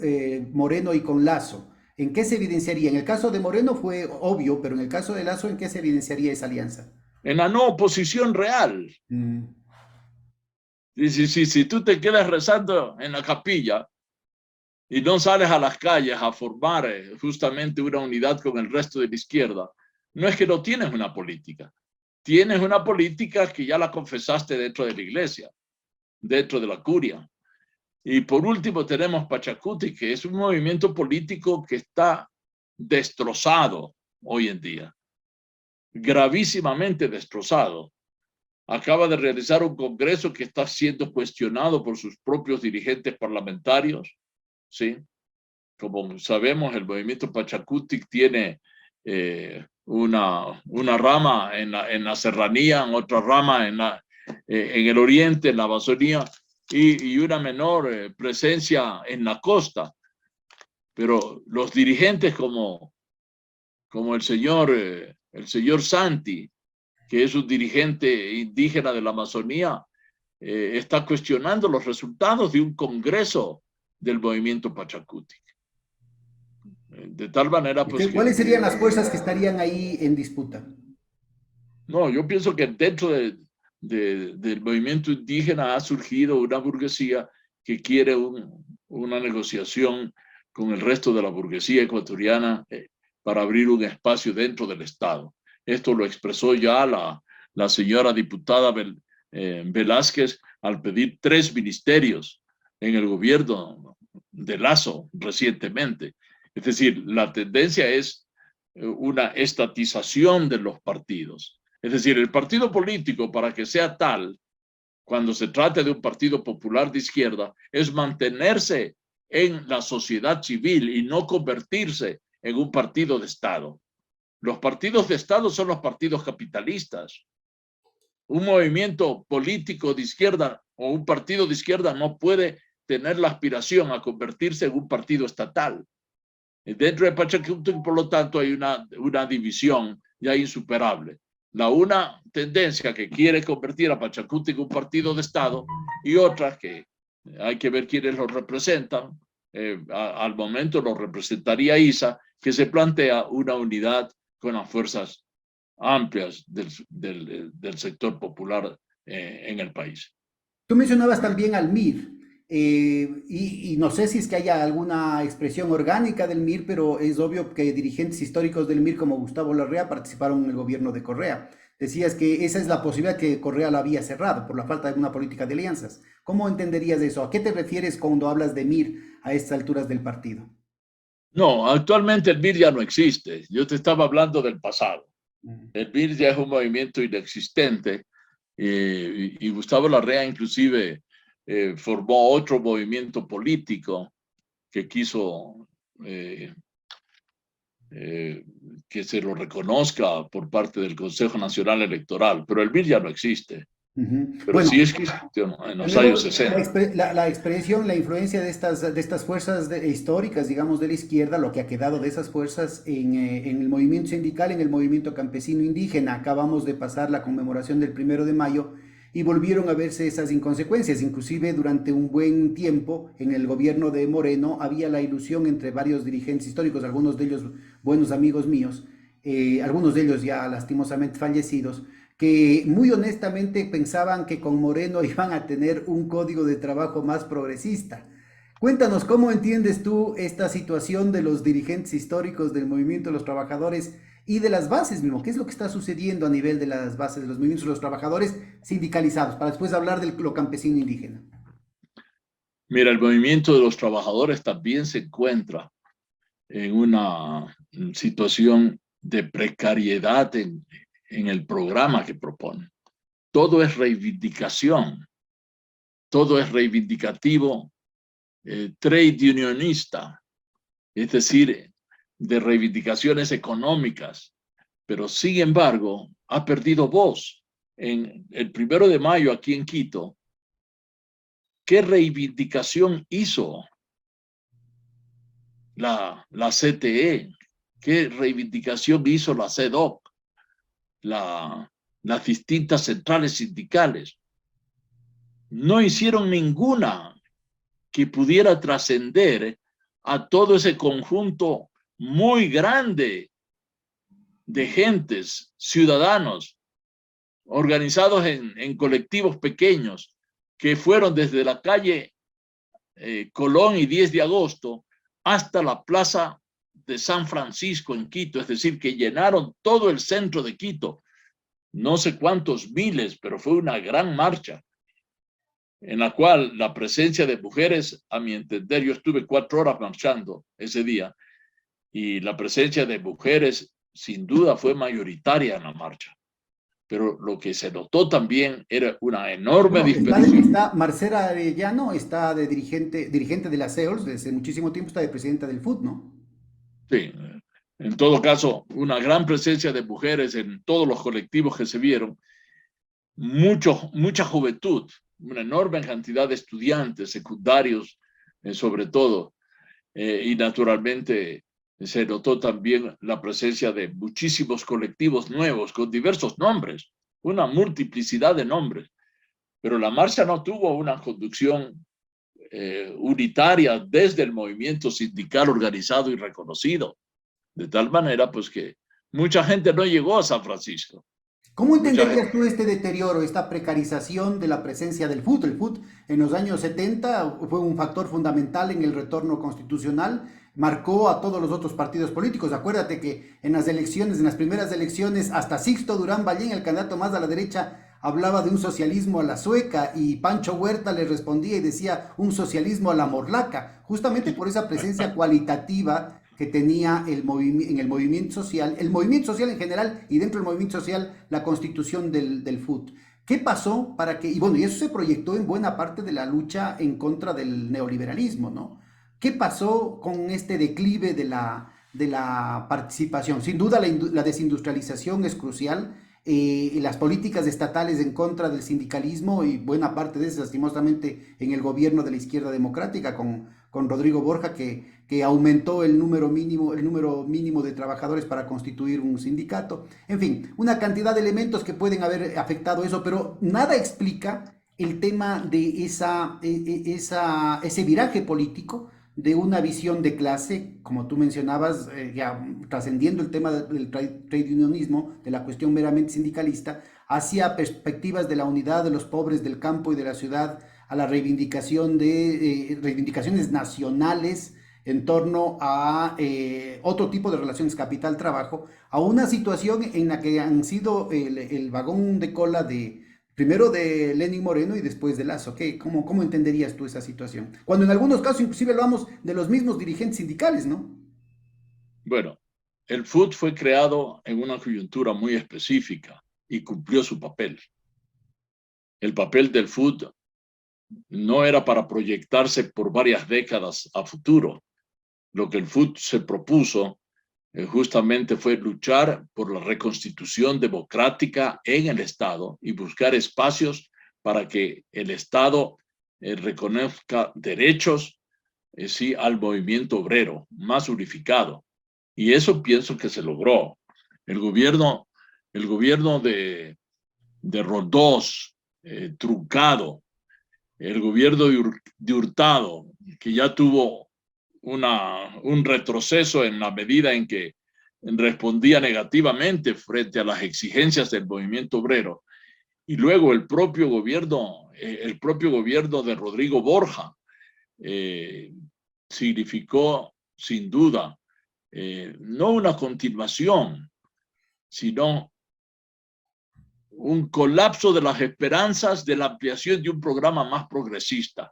Moreno y con Lazo. ¿En qué se evidenciaría? En el caso de Moreno fue obvio, pero en el caso de Lazo, ¿en qué se evidenciaría esa alianza? En la no oposición real. Mm. Si tú te quedas rezando en la capilla y no sales a las calles a formar justamente una unidad con el resto de la izquierda, no es que no tienes una política. Tienes una política que ya la confesaste dentro de la iglesia, dentro de la curia. Y por último tenemos Pachacuti, que es un movimiento político que está destrozado hoy en día, gravísimamente destrozado. Acaba de realizar un congreso que está siendo cuestionado por sus propios dirigentes parlamentarios, ¿sí? Como sabemos, el movimiento Pachacuti tiene una rama en la serranía, otra rama en el oriente, en la Amazonía, y una menor presencia en la costa. Pero los dirigentes como el señor Santi, que es un dirigente indígena de la Amazonía, está cuestionando los resultados de un congreso del movimiento Pachacuti. De tal manera, pues ¿Cuáles serían las fuerzas que estarían ahí en disputa? no, yo pienso que dentro del movimiento indígena ha surgido una burguesía que quiere una negociación con el resto de la burguesía ecuatoriana para abrir un espacio dentro del Estado. Esto lo expresó ya la señora diputada Velázquez al pedir 3 ministerios en el gobierno de Lazo recientemente. Es decir, la tendencia es una estatización de los partidos. Es decir, el partido político, para que sea tal, cuando se trate de un partido popular de izquierda, es mantenerse en la sociedad civil y no convertirse en un partido de Estado. Los partidos de Estado son los partidos capitalistas. Un movimiento político de izquierda o un partido de izquierda no puede tener la aspiración a convertirse en un partido estatal. Dentro de Pachacuti, por lo tanto, hay una división ya insuperable. Una tendencia que quiere convertir a Pachacuti en un partido de Estado y otra que hay que ver quiénes lo representan. Al momento lo representaría ISA, que se plantea una unidad con las fuerzas amplias del sector popular en el país. Tú mencionabas también al MIR. y no sé si es que haya alguna expresión orgánica del MIR, pero es obvio que dirigentes históricos del MIR como Gustavo Larrea participaron en el gobierno de Correa. Decías que esa es la posibilidad que Correa la había cerrado por la falta de una política de alianzas. ¿Cómo entenderías eso? ¿A qué te refieres cuando hablas de MIR a estas alturas del partido? No, actualmente el MIR ya no existe. Yo te estaba hablando del pasado. Mm. El MIR ya es un movimiento inexistente y Gustavo Larrea inclusive formó otro movimiento político que quiso eh, eh, que se lo reconozca por parte del Consejo Nacional Electoral, pero el MIR ya no existe. Ujú. Pero Bueno, sí existió en los luego, años 60. la expresión, la influencia de estas fuerzas históricas, digamos, de la izquierda, lo que ha quedado de esas fuerzas en el movimiento sindical, en el movimiento campesino indígena. Acabamos de pasar la conmemoración del 1 de Mayo y volvieron a verse esas inconsecuencias. Inclusive durante un buen tiempo en el gobierno de Moreno había la ilusión entre varios dirigentes históricos, algunos de ellos buenos amigos míos, algunos de ellos ya lastimosamente fallecidos, que muy honestamente pensaban que con Moreno iban a tener un código de trabajo más progresista. Cuéntanos, ¿cómo entiendes tú esta situación de los dirigentes históricos del movimiento de los trabajadores y de las bases mismo? ¿Qué es lo que está sucediendo a nivel de las bases de los movimientos de los trabajadores sindicalizados? Para después hablar de lo campesino indígena. Mira, el movimiento de los trabajadores también se encuentra en una situación de precariedad en el programa que propone. Todo es reivindicación, todo es reivindicativo, trade unionista, es decir, de reivindicaciones económicas, pero sin embargo ha perdido voz. En el 1 de Mayo aquí en Quito, ¿qué reivindicación hizo la CTE? ¿Qué reivindicación hizo la CEDOC? Las distintas centrales sindicales. No hicieron ninguna que pudiera trascender a todo ese conjunto muy grande de gentes, ciudadanos, organizados en colectivos pequeños, que fueron desde la calle Colón y 10 de agosto hasta la plaza de San Francisco en Quito, es decir, que llenaron todo el centro de Quito, no sé cuántos miles, pero fue una gran marcha en la cual la presencia de mujeres, a mi entender, yo estuve 4 horas marchando ese día, y la presencia de mujeres sin duda fue mayoritaria en la marcha. Pero lo que se notó también era una enorme Bueno, dispersión. está Marcela Arellano, está de dirigente de la CEOLS desde muchísimo tiempo, está de presidenta del FUT, ¿no? Sí, en todo caso, una gran presencia de mujeres en todos los colectivos que se vieron, mucha juventud, una enorme cantidad de estudiantes secundarios, sobre todo, y naturalmente se notó también la presencia de muchísimos colectivos nuevos con diversos nombres, una multiplicidad de nombres, pero la marcha no tuvo una conducción unitaria desde el movimiento sindical organizado y reconocido, de tal manera pues que mucha gente no llegó a San Francisco. ¿Cómo Mucha gente. entenderías tú este deterioro, esta precarización de la presencia del FUT? El FUT en los años 70 fue un factor fundamental en el retorno constitucional, marcó a todos los otros partidos políticos. Acuérdate que en las elecciones, en las primeras elecciones, hasta Sixto Durán Ballén, el candidato más a la derecha, hablaba de un socialismo a la sueca y Pancho Huerta le respondía y decía un socialismo a la morlaca, justamente por esa presencia cualitativa que tenía en el movimiento social en general y dentro del movimiento social la constitución del FUT. ¿Qué pasó para que, y bueno, y eso se proyectó en buena parte de la lucha en contra del neoliberalismo, ¿no? ¿Qué pasó con este declive de la participación? Sin duda la desindustrialización es crucial, las políticas estatales en contra del sindicalismo y buena parte de eso, lastimosamente, en el gobierno de la izquierda democrática con Rodrigo Borja, que aumentó el número mínimo de trabajadores para constituir un sindicato. En fin, una cantidad de elementos que pueden haber afectado eso, pero nada explica el tema de ese viraje político de una visión de clase, como tú mencionabas, ya trascendiendo el tema del trade unionismo, de la cuestión meramente sindicalista, hacia perspectivas de la unidad de los pobres del campo y de la ciudad, a la reivindicación de reivindicaciones nacionales en torno a otro tipo de relaciones capital-trabajo, a una situación en la que han sido el vagón de cola de primero de Lenín Moreno y después de Lazo. ¿Cómo entenderías tú esa situación? Cuando en algunos casos inclusive hablamos de los mismos dirigentes sindicales, ¿no? Bueno, el FUT fue creado en una coyuntura muy específica y cumplió su papel. El papel del FUT no era para proyectarse por varias décadas a futuro. Lo que el FUT se propuso justamente fue luchar por la reconstitución democrática en el Estado y buscar espacios para que el Estado reconozca derechos sí, al movimiento obrero más unificado. Y eso pienso que se logró. El gobierno de Rodós, truncado, el gobierno de Hurtado, que ya tuvo un retroceso en la medida en que respondía negativamente frente a las exigencias del movimiento obrero, y luego el propio gobierno de Rodrigo Borja significó sin duda no una continuación, sino un colapso de las esperanzas de la ampliación de un programa más progresista.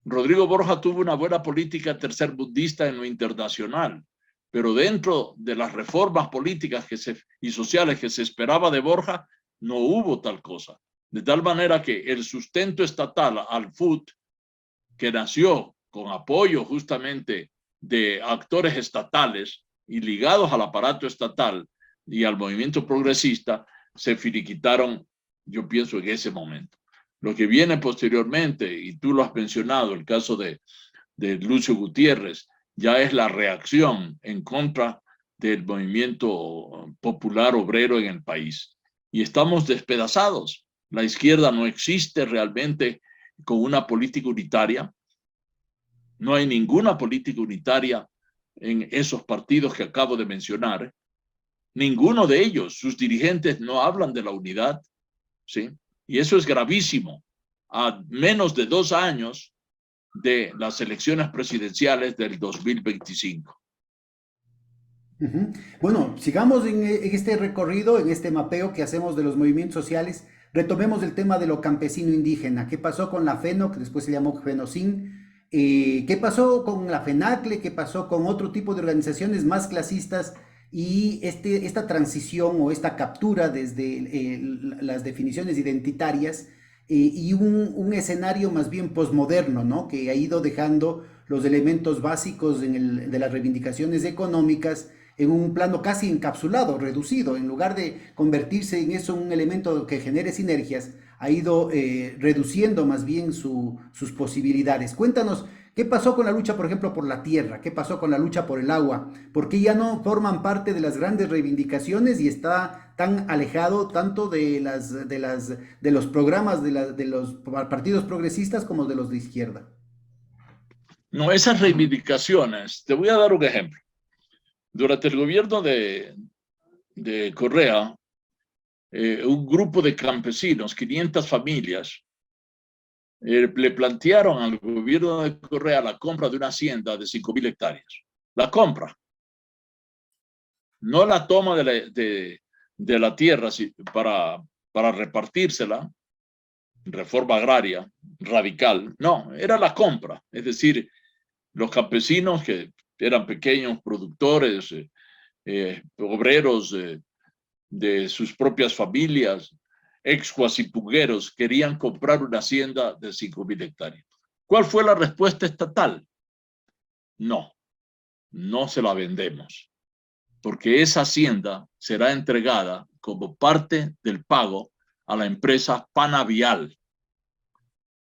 Rodrigo Borja tuvo una buena política tercermundista en lo internacional, pero dentro de las reformas políticas y sociales que se esperaba de Borja, no hubo tal cosa. De tal manera que el sustento estatal al FUT, que nació con apoyo justamente de actores estatales y ligados al aparato estatal y al movimiento progresista, se finiquitaron, yo pienso, en ese momento. Lo que viene posteriormente, y tú lo has mencionado, el caso de Lucio Gutiérrez, ya es la reacción en contra del movimiento popular obrero en el país. Y estamos despedazados. La izquierda no existe realmente con una política unitaria. No hay ninguna política unitaria en esos partidos que acabo de mencionar. Ninguno de ellos, sus dirigentes no hablan de la unidad, ¿sí? Y eso es gravísimo a menos de 2 años de las elecciones presidenciales del 2025. Bueno, sigamos en este recorrido, en este mapeo que hacemos de los movimientos sociales. Retomemos el tema de lo campesino indígena. ¿Qué pasó con la FENO, que después se llamó FENOCIN? ¿Qué pasó con la FENACLE? ¿Qué pasó con otro tipo de organizaciones más clasistas? Y esta transición o esta captura desde las definiciones identitarias y un escenario más bien posmoderno, ¿no? Que ha ido dejando los elementos básicos de las reivindicaciones económicas en un plano casi encapsulado, reducido, en lugar de convertirse en eso un elemento que genere sinergias, ha ido reduciendo más bien sus posibilidades. Cuéntanos, ¿qué pasó con la lucha, por ejemplo, por la tierra? ¿Qué pasó con la lucha por el agua? ¿Por qué ya no forman parte de las grandes reivindicaciones y está tan alejado tanto de los programas de los partidos progresistas como de los de izquierda? No, esas reivindicaciones, te voy a dar un ejemplo. Durante el gobierno de Correa, un grupo de campesinos, 500 familias, le plantearon al gobierno de Correa la compra de una hacienda de 5.000 hectáreas. La compra, no la toma de la tierra para repartírsela, reforma agraria radical, no, era la compra. Es decir, los campesinos que eran pequeños productores, obreros de sus propias familias, excuasipungueros, querían comprar una hacienda de 5.000 hectáreas. ¿Cuál fue la respuesta estatal? No, no se la vendemos, porque esa hacienda será entregada como parte del pago a la empresa Panavial.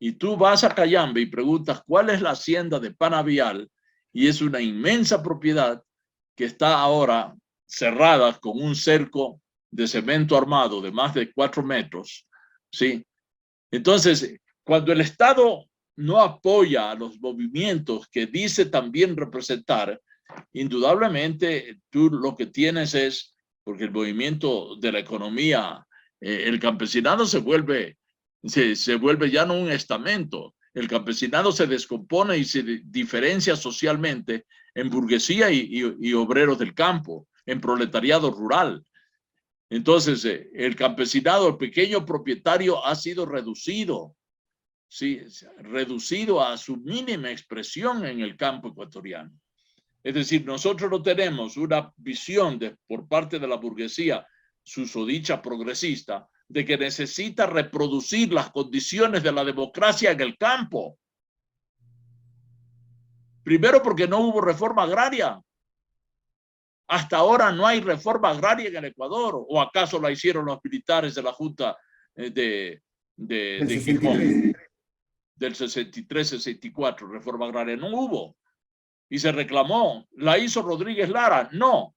Y tú vas a Cayambe y preguntas cuál es la hacienda de Panavial, y es una inmensa propiedad que está ahora cerrada con un cerco de cemento armado de más de 4 metros, ¿sí? Entonces, cuando el Estado no apoya a los movimientos que dice también representar, indudablemente tú lo que tienes es, porque el movimiento de la economía, el campesinado se vuelve se vuelve ya no un estamento. El campesinado se descompone y se diferencia socialmente en burguesía y obreros del campo, en proletariado rural. Entonces, el campesinado, el pequeño propietario ha sido reducido, ¿sí? Reducido a su mínima expresión en el campo ecuatoriano. Es decir, nosotros no tenemos una visión por parte de la burguesía susodicha progresista de que necesita reproducir las condiciones de la democracia en el campo. Primero porque no hubo reforma agraria. Hasta ahora no hay reforma agraria en el Ecuador. ¿O acaso la hicieron los militares de la Junta de Gijón? Del 63-64, reforma agraria. No hubo. Y se reclamó. ¿La hizo Rodríguez Lara? No,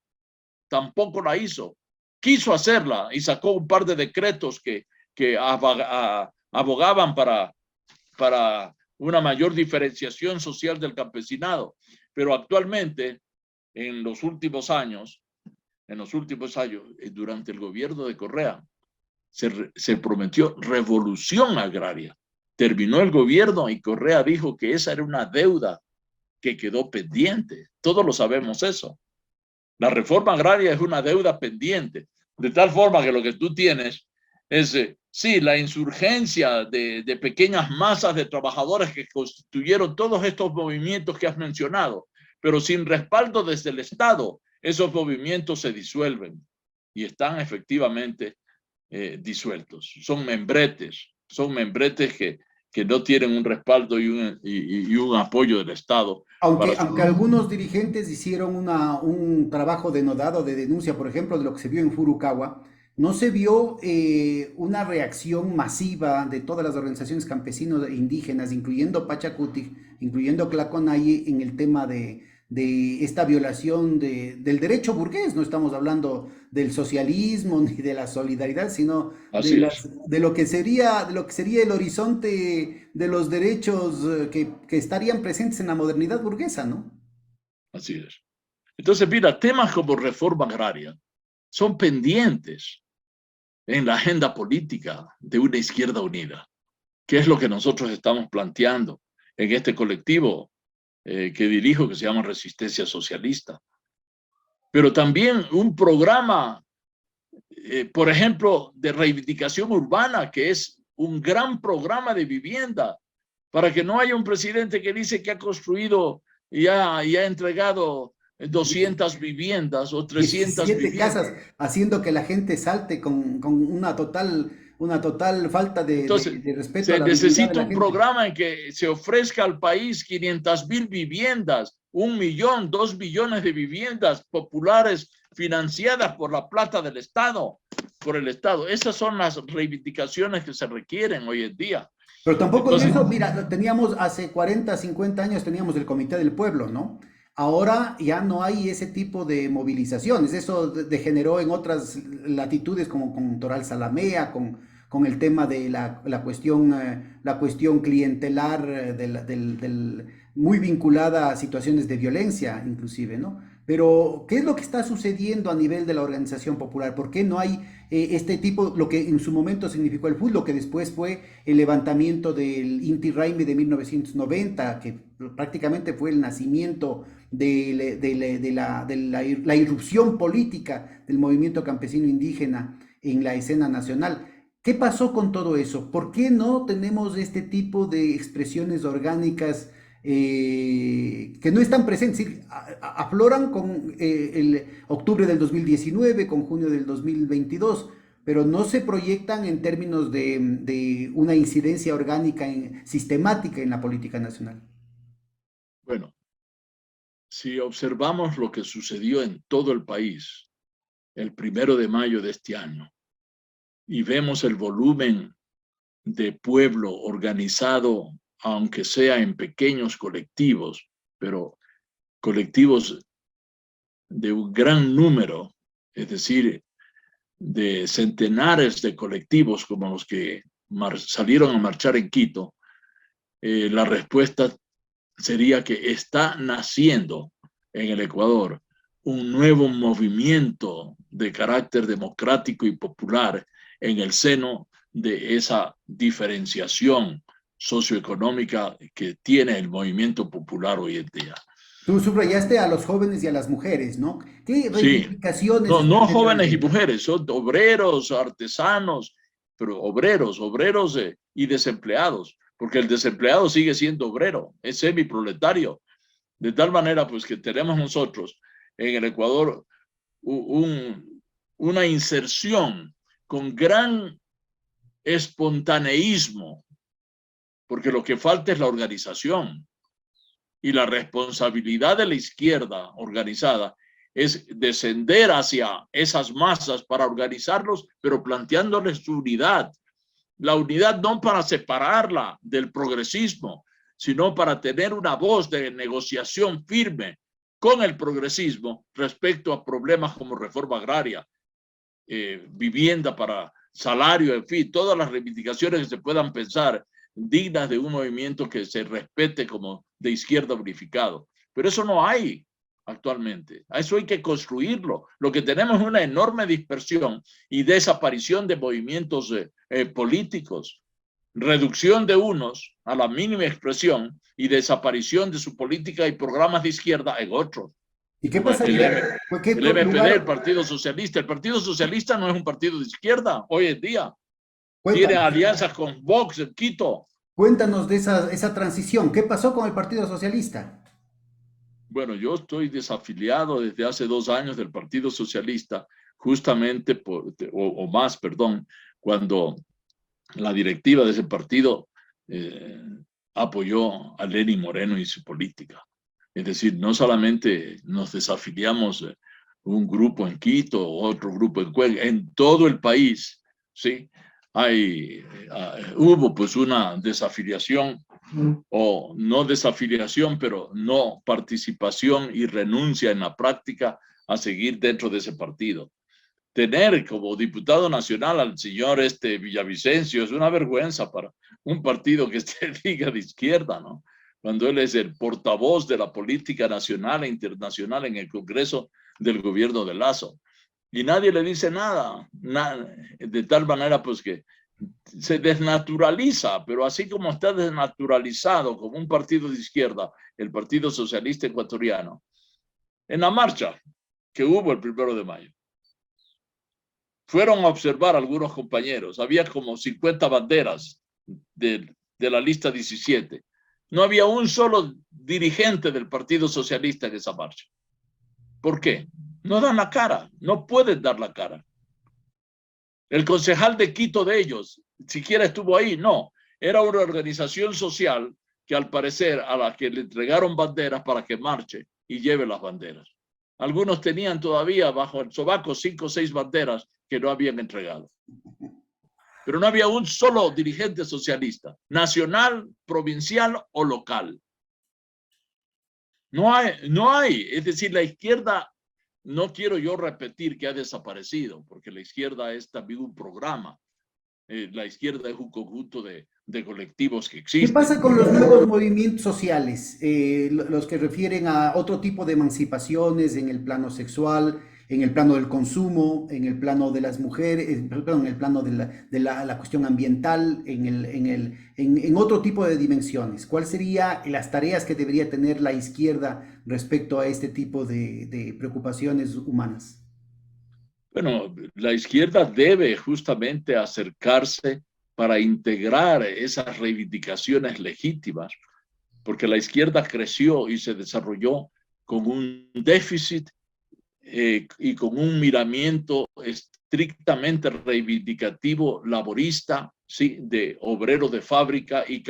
tampoco la hizo. Quiso hacerla y sacó un par de decretos que abogaban para una mayor diferenciación social del campesinado. Pero actualmente, en los últimos años, durante el gobierno de Correa, se prometió revolución agraria. Terminó el gobierno y Correa dijo que esa era una deuda que quedó pendiente. Todos lo sabemos eso. La reforma agraria es una deuda pendiente, de tal forma que lo que tú tienes es, sí, la insurgencia de pequeñas masas de trabajadores que constituyeron todos estos movimientos que has mencionado, pero sin respaldo desde el Estado, esos movimientos se disuelven y están efectivamente disueltos. Son membretes que no tienen un respaldo y un apoyo del Estado. Aunque algunos dirigentes hicieron un trabajo denodado de denuncia, por ejemplo, de lo que se vio en Furukawa, no se vio una reacción masiva de todas las organizaciones campesinos e indígenas, incluyendo Pachacutic, incluyendo Tlaconay, en el tema de esta violación del derecho burgués. No estamos hablando del socialismo ni de la solidaridad, sino de lo que sería el horizonte de los derechos que estarían presentes en la modernidad burguesa, ¿no? Así es. Entonces, mira, temas como reforma agraria son pendientes en la agenda política de una izquierda unida, que es lo que nosotros estamos planteando en este colectivo que dirijo, que se llama Resistencia Socialista. Pero también un programa, por ejemplo, de reivindicación urbana, que es un gran programa de vivienda, para que no haya un presidente que dice que ha construido y ha entregado 200 viviendas o 300 viviendas. Casas, haciendo que la gente salte con una total falta de respeto. Se necesita un programa en que se ofrezca al país 500,000 viviendas, 1 millón, 2 millones de viviendas populares financiadas por la plata del Estado, por el Estado. Esas son las reivindicaciones que se requieren hoy en día. Pero tampoco entonces, eso, mira, teníamos hace 40, 50 años, teníamos el Comité del Pueblo, ¿no? Ahora ya no hay ese tipo de movilizaciones. Eso degeneró en otras latitudes, como con Toral Salamea, con el tema de la cuestión clientelar, muy vinculada a situaciones de violencia, inclusive, ¿no? Pero, ¿qué es lo que está sucediendo a nivel de la organización popular? ¿Por qué no hay este tipo, lo que en su momento significó el FUT, lo que después fue el levantamiento del Inti Raymi de 1990, que prácticamente fue el nacimiento de la irrupción política del movimiento campesino indígena en la escena nacional? ¿Qué pasó con todo eso? ¿Por qué no tenemos este tipo de expresiones orgánicas que no están presentes? Afloran con el octubre del 2019, con junio del 2022, pero no se proyectan en términos de una incidencia orgánica sistemática en la política nacional. Bueno, si observamos lo que sucedió en todo el país el 1 de mayo de este año y vemos el volumen de pueblo organizado, aunque sea en pequeños colectivos, pero colectivos de un gran número, es decir, de centenares de colectivos como los que salieron a marchar en Quito, la respuesta sería que está naciendo en el Ecuador un nuevo movimiento de carácter democrático y popular en el seno de esa diferenciación socioeconómica que tiene el movimiento popular hoy en día. Tú subrayaste a los jóvenes y a las mujeres, ¿no? ¿Qué Sí, reivindicaciones no, están no detrás jóvenes de y ello? mujeres, son obreros, artesanos, pero obreros y desempleados, porque el desempleado sigue siendo obrero, es semiproletario. De tal manera, pues, que tenemos nosotros en el Ecuador una inserción con gran espontaneísmo, porque lo que falta es la organización y la responsabilidad de la izquierda organizada es descender hacia esas masas para organizarlos, pero planteándoles su unidad. La unidad no para separarla del progresismo, sino para tener una voz de negociación firme con el progresismo respecto a problemas como reforma agraria, vivienda para salario, en fin, todas las reivindicaciones que se puedan pensar dignas de un movimiento que se respete como de izquierda unificado. Pero eso no hay actualmente. A eso hay que construirlo. Lo que tenemos es una enorme dispersión y desaparición de movimientos políticos, reducción de unos a la mínima expresión y desaparición de su política y programas de izquierda en otros, ¿Y qué como pasaría? ¿Qué el MPD, el lugar? Partido Socialista. El Partido Socialista no es un partido de izquierda hoy en día. Tiene Cuéntanos, alianzas con Vox en Quito. cuéntanos de esa transición. ¿Qué pasó con el Partido Socialista? Bueno, yo estoy desafiliado desde hace 2 años del Partido Socialista, justamente o más, perdón, cuando la directiva de ese partido eh, apoyó a Lenín Moreno y su política. Es decir, no solamente nos desafiliamos un grupo en Quito, otro grupo en Cuenca, en todo el país, ¿sí? Hubo pues una desafiliación o no desafiliación, pero no participación y renuncia en la práctica a seguir dentro de ese partido. Tener como diputado nacional al señor Villavicencio es una vergüenza para un partido que se diga de izquierda, ¿no? Cuando él es el portavoz de la política nacional e internacional en el Congreso del gobierno de Lazo. Y nadie le dice nada, de tal manera pues que se desnaturaliza, pero así como está desnaturalizado como un partido de izquierda, el Partido Socialista Ecuatoriano, en la marcha que hubo el 1 de mayo, fueron a observar algunos compañeros, había como 50 banderas de la lista 17. No había un solo dirigente del Partido Socialista en esa marcha. ¿Por qué? No dan la cara, no pueden dar la cara. El concejal de Quito de ellos, siquiera estuvo ahí, no. Era una organización social que al parecer a la que le entregaron banderas para que marche y lleve las banderas. Algunos tenían todavía bajo el sobaco 5 o 6 banderas que no habían entregado. Pero no había un solo dirigente socialista, nacional, provincial o local. No hay. Es decir, la izquierda, no quiero yo repetir que ha desaparecido, porque la izquierda es también un programa. La izquierda es un conjunto de colectivos que ¿Qué existen. pasa con los nuevos movimientos sociales, los que refieren a otro tipo de emancipaciones en el plano sexual, en el plano del consumo, en el plano de las mujeres, perdón, en el plano de la cuestión ambiental, en otro tipo de dimensiones? ¿Cuáles serían las tareas que debería tener la izquierda respecto a este tipo de preocupaciones humanas? Bueno, la izquierda debe justamente acercarse para integrar esas reivindicaciones legítimas, porque la izquierda creció y se desarrolló con un déficit y con un miramiento estrictamente reivindicativo laborista, ¿sí? De obrero de fábrica y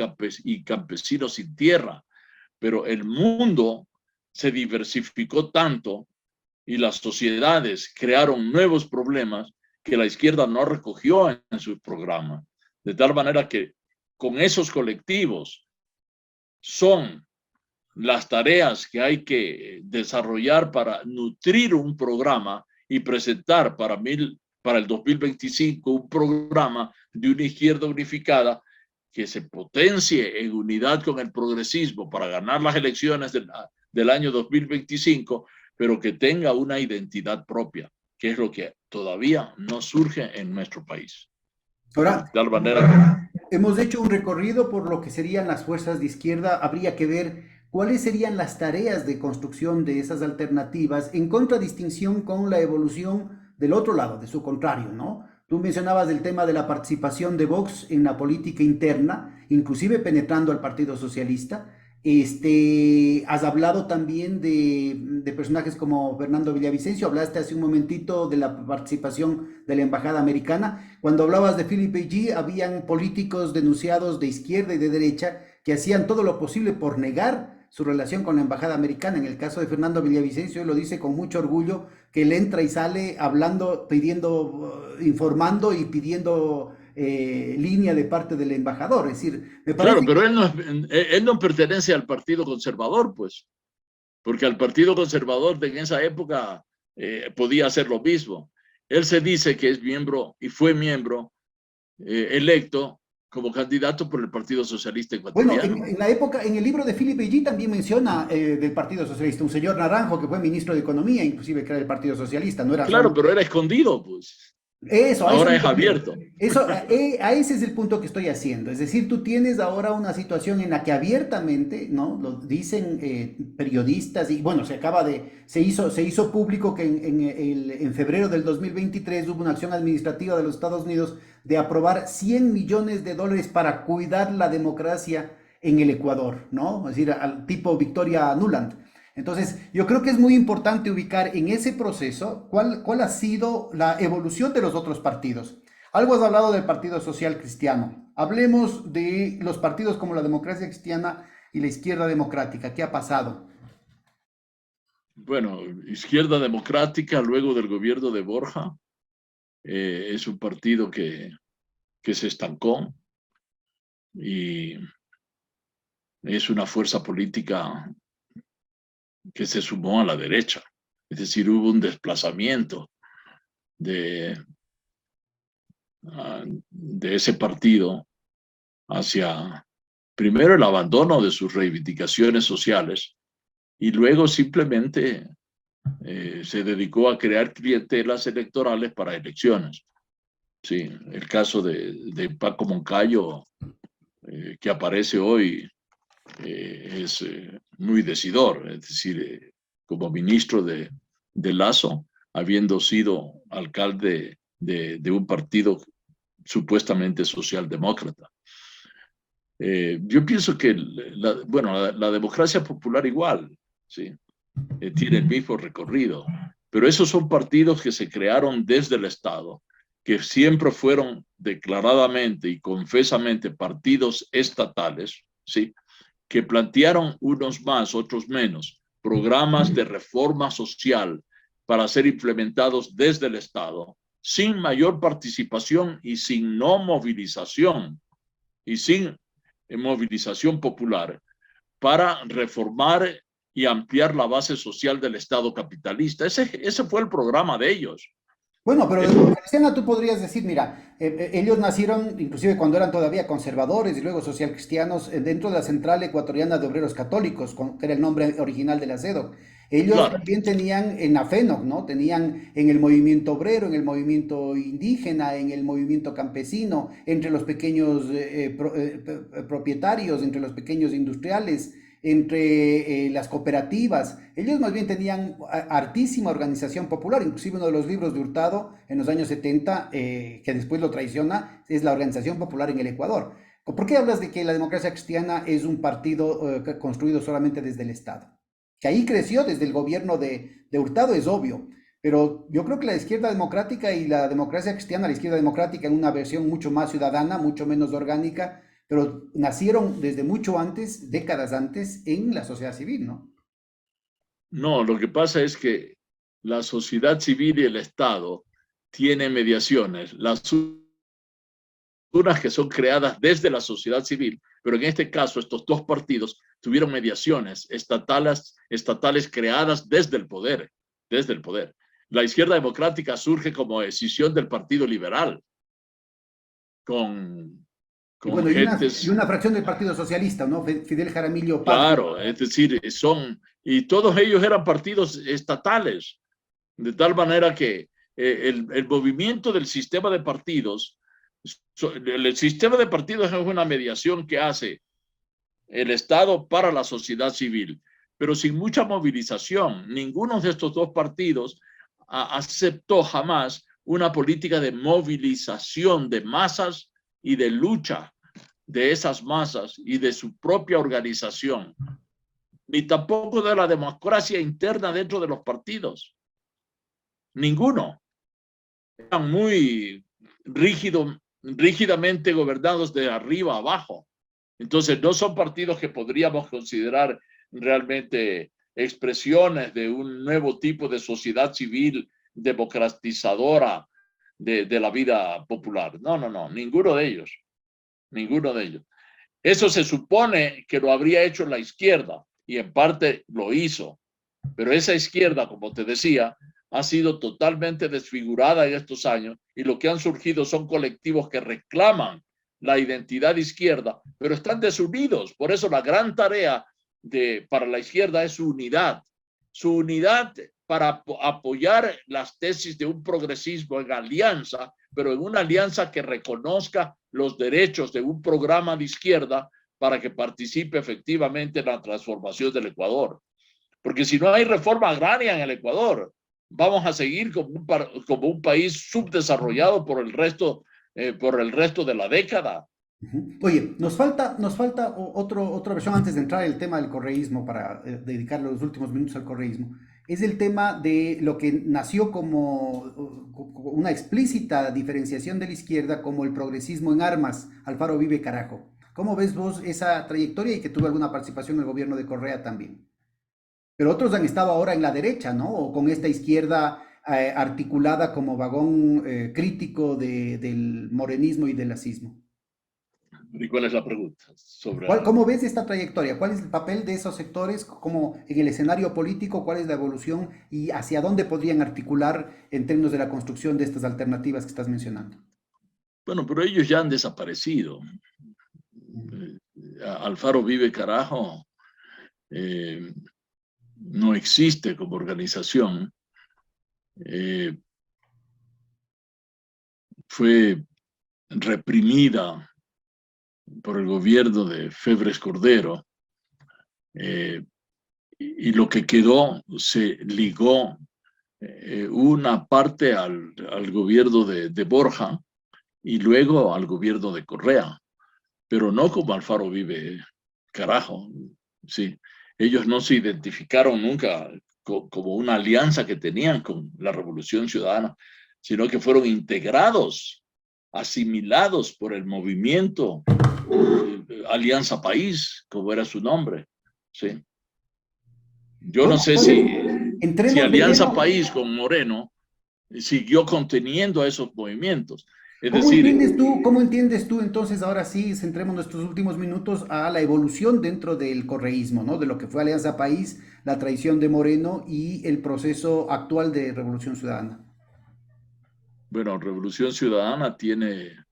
campesino sin tierra. Pero el mundo se diversificó tanto y las sociedades crearon nuevos problemas que la izquierda no recogió en su programa. De tal manera que con esos colectivos son las tareas que hay que desarrollar para nutrir un programa y presentar para el 2025 un programa de una izquierda unificada que se potencie en unidad con el progresismo para ganar las elecciones del año 2025, pero que tenga una identidad propia, que es lo que todavía no surge en nuestro país. Ahora, De tal manera hemos hecho un recorrido por lo que serían las fuerzas de izquierda. Habría que ver cuáles serían las tareas de construcción de esas alternativas en contradistinción con la evolución del otro lado, de su contrario, ¿no? Tú mencionabas el tema de la participación de Vox en la política interna, inclusive penetrando al Partido Socialista. Has hablado también de personajes como Fernando Villavicencio, hablaste hace un momentito de la participación de la Embajada Americana. Cuando hablabas de Philippe G, habían políticos denunciados de izquierda y de derecha que hacían todo lo posible por negar su relación con la Embajada Americana. En el caso de Fernando Villavicencio, él lo dice con mucho orgullo, que él entra y sale hablando, pidiendo, informando y pidiendo línea de parte del embajador. Es decir, me claro, parece pero que él no pertenece al Partido Conservador, pues, porque al Partido Conservador de en esa época podía hacer lo mismo. Él se dice que es miembro y fue miembro electo como candidato por el Partido Socialista bueno, Ecuatoriano. en la época, en el libro de Philippe G también menciona del Partido Socialista, un señor Naranjo que fue ministro de Economía, inclusive que era del Partido Socialista, no era Claro, solo. pero era escondido, pues. Eso, a eso Ahora me es refiero. abierto. Eso, a ese es el punto que estoy haciendo. Es decir, tú tienes ahora una situación en la que abiertamente, ¿no? Lo dicen periodistas y bueno, se hizo público que en febrero del 2023 hubo una acción administrativa de los Estados Unidos de aprobar 100 millones de dólares para cuidar la democracia en el Ecuador, ¿no? Es decir, al tipo Victoria Nuland. Entonces, yo creo que es muy importante ubicar en ese proceso cuál ha sido la evolución de los otros partidos. Algo has hablado del Partido Social Cristiano. Hablemos de los partidos como la Democracia Cristiana y la Izquierda Democrática. ¿Qué ha pasado? Bueno, Izquierda Democrática, luego del gobierno de Borja, es un partido que se estancó y es una fuerza política que se sumó a la derecha. Es decir, hubo un desplazamiento de, de ese partido hacia, primero, el abandono de sus reivindicaciones sociales y luego simplemente se dedicó a crear clientelas electorales para elecciones. Sí, el caso de Paco Moncayo, que aparece hoy, es muy decidor, es decir, como ministro de Lazo, habiendo sido alcalde de un partido supuestamente socialdemócrata. Yo pienso que la democracia popular igual, ¿sí? Tiene el mismo recorrido, pero esos son partidos que se crearon desde el Estado, que siempre fueron declaradamente y confesamente partidos estatales, ¿sí? Que plantearon unos más, otros menos, programas de reforma social para ser implementados desde el Estado, sin mayor participación y sin no movilización, y sin movilización popular, para reformar y ampliar la base social del Estado capitalista. Ese fue el programa de ellos. Bueno, pero de El, democracia cristiana tú podrías decir, mira, ellos nacieron inclusive cuando eran todavía conservadores y luego socialcristianos dentro de la Central Ecuatoriana de Obreros Católicos, que era el nombre original de la CEDOC. Ellos claro, también tenían en la FENOC, ¿no? Tenían en el movimiento obrero, en el movimiento indígena, en el movimiento campesino, entre los pequeños propietarios, entre los pequeños industriales, entre las cooperativas. Ellos más bien tenían hartísima organización popular, inclusive uno de los libros de Hurtado en los años 70, que después lo traiciona, es la organización popular en el Ecuador. ¿Por qué hablas de que la democracia cristiana es un partido construido solamente desde el Estado? Que ahí creció desde el gobierno de Hurtado, es obvio, pero yo creo que la izquierda democrática y la democracia cristiana, la izquierda democrática en una versión mucho más ciudadana, mucho menos orgánica, pero nacieron desde mucho antes, décadas antes, en la sociedad civil, ¿no? no, lo que pasa es que la sociedad civil y el Estado tienen mediaciones, las unas que son creadas desde la sociedad civil, pero en este caso estos dos partidos tuvieron mediaciones estatales creadas desde el poder, desde el poder. La izquierda democrática surge como decisión del Partido Liberal, con, Y con bueno, y gentes, una fracción del Partido Socialista, ¿no? Fidel Jaramillo padre. claro, es decir, y todos ellos eran partidos estatales, de tal manera que el movimiento del sistema de partidos El sistema de partidos es una mediación que hace el Estado para la sociedad civil, pero sin mucha movilización. Ninguno de estos dos partidos aceptó jamás una política de movilización de masas y de lucha de esas masas y de su propia organización, ni tampoco de la democracia interna dentro de los partidos. Ninguno. Eran muy rígidamente gobernados de arriba a abajo. Entonces no son partidos que podríamos considerar realmente expresiones de un nuevo tipo de sociedad civil democratizadora de la vida popular. No, no, no, ninguno de ellos. Ninguno de ellos. Eso se supone que lo habría hecho la izquierda y en parte lo hizo. Pero esa izquierda, como te decía, ha sido totalmente desfigurada en estos años y lo que han surgido son colectivos que reclaman la identidad izquierda, pero están desunidos. Por eso la gran tarea para la izquierda es su unidad para apoyar las tesis de un progresismo en alianza, pero en una alianza que reconozca los derechos de un programa de izquierda para que participe efectivamente en la transformación del Ecuador. Porque si no hay reforma agraria en el Ecuador, vamos a seguir como un país subdesarrollado por el resto de la década. Oye, nos falta otra versión antes de entrar en el tema del correísmo para dedicarle los últimos minutos al correísmo. Es el tema de lo que nació como una explícita diferenciación de la izquierda como el progresismo en armas, Alfaro Vive Carajo. ¿Cómo ves vos esa trayectoria y que tuvo alguna participación en el gobierno de Correa también? Pero otros han estado ahora en la derecha, ¿no? O con esta izquierda articulada como vagón crítico del morenismo y del lacismo. ¿Y cuál es la pregunta? ¿Cómo ves esta trayectoria? ¿Cuál es el papel de esos sectores como en el escenario político? ¿Cuál es la evolución y hacia dónde podrían articular en términos de la construcción de estas alternativas que estás mencionando? Bueno, pero ellos ya han desaparecido. Alfaro Vive Carajo no existe como organización. Fue reprimida por el gobierno de Febres Cordero y lo que quedó se ligó una parte al gobierno de Borja y luego al gobierno de Correa, pero no como Alfaro Vive Carajo. Sí, ellos no se identificaron nunca como una alianza que tenían con la Revolución Ciudadana, sino que fueron integrados, asimilados por el movimiento Alianza País, como era su nombre. Sí. Yo Bueno, no sé pues, si Alianza lleno. País con Moreno siguió conteniendo a esos movimientos. Es decir, ¿Cómo entiendes tú entonces, ahora sí, centremos nuestros últimos minutos a la evolución dentro del correísmo, ¿no? De lo que fue Alianza País, la traición de Moreno y el proceso actual de Revolución Ciudadana? bueno, Revolución Ciudadana tiene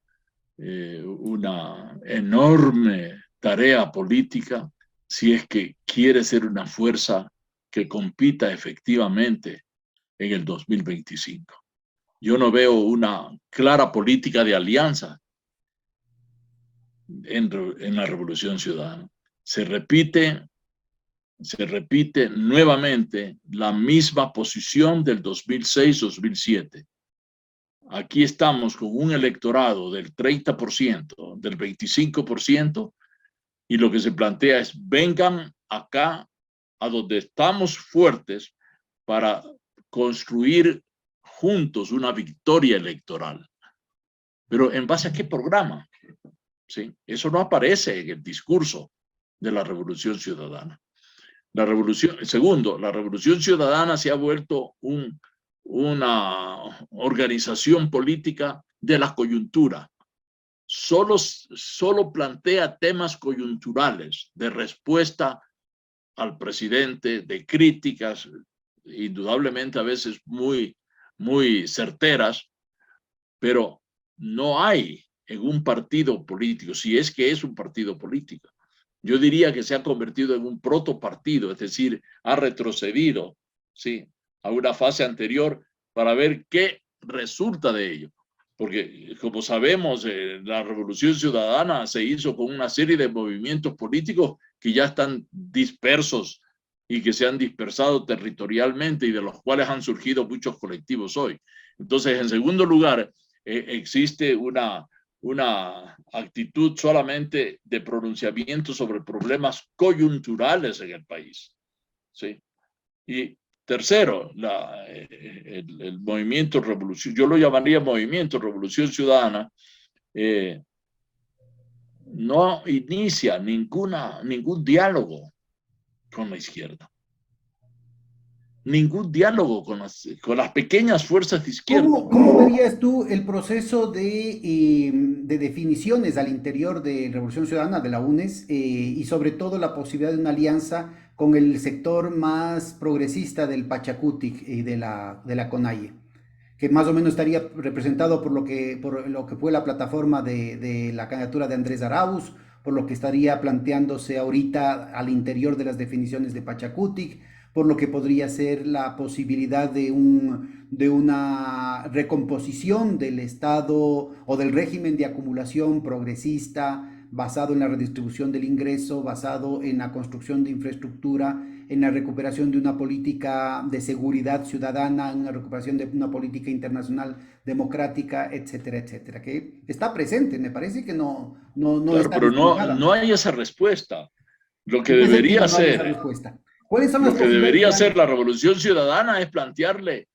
una enorme tarea política si es que quiere ser una fuerza que compita efectivamente en el 2025. Yo no veo una clara política de alianza en la Revolución Ciudadana. Se repite nuevamente la misma posición del 2006-2007. Aquí estamos con un electorado del 30%, del 25%, y lo que se plantea es vengan acá a donde estamos fuertes para construir juntos una victoria electoral. Pero ¿en base a qué programa? ¿Sí? Eso no aparece en el discurso de la Revolución Ciudadana. Segundo, la Revolución Ciudadana se ha vuelto una organización política de la coyuntura. Solo plantea temas coyunturales de respuesta al presidente, de críticas, indudablemente a veces muy certeras, pero no hay en un partido político, si es que es un partido político. Yo diría que se ha convertido en un protopartido, es decir, ha retrocedido, ¿sí?, a una fase anterior para ver qué resulta de ello. porque como sabemos, la Revolución Ciudadana se hizo con una serie de movimientos políticos que ya están dispersos y que se han dispersado territorialmente y de los cuales han surgido muchos colectivos hoy. Entonces, en segundo lugar, existe una actitud solamente de pronunciamiento sobre problemas coyunturales en el país, ¿sí? Y tercero, el movimiento revolución, yo lo llamaría movimiento revolución ciudadana, no inicia ningún diálogo con la izquierda, ningún diálogo con las pequeñas fuerzas de izquierda. ¿Cómo verías tú el proceso de definiciones al interior de Revolución Ciudadana, de la UNES, y sobre todo la posibilidad de una alianza con el sector más progresista del Pachacutic y de la CONAIE, que más o menos estaría representado por lo que fue la plataforma de la candidatura de Andrés Arauz, por lo que estaría planteándose ahorita al interior de las definiciones de Pachacutic, por lo que podría ser la posibilidad de una recomposición del Estado o del régimen de acumulación progresista basado en la redistribución del ingreso, basado en la construcción de infraestructura, en la recuperación de una política de seguridad ciudadana, en la recuperación de una política internacional democrática, etcétera, etcétera, que está presente, me parece que no Claro, está pero desplegada. no hay esa respuesta. Lo que ¿En qué sentido debería no hay esa ser, respuesta? ¿Cuáles son las lo que posibilidades debería que hacer hay? la Revolución Ciudadana es plantearle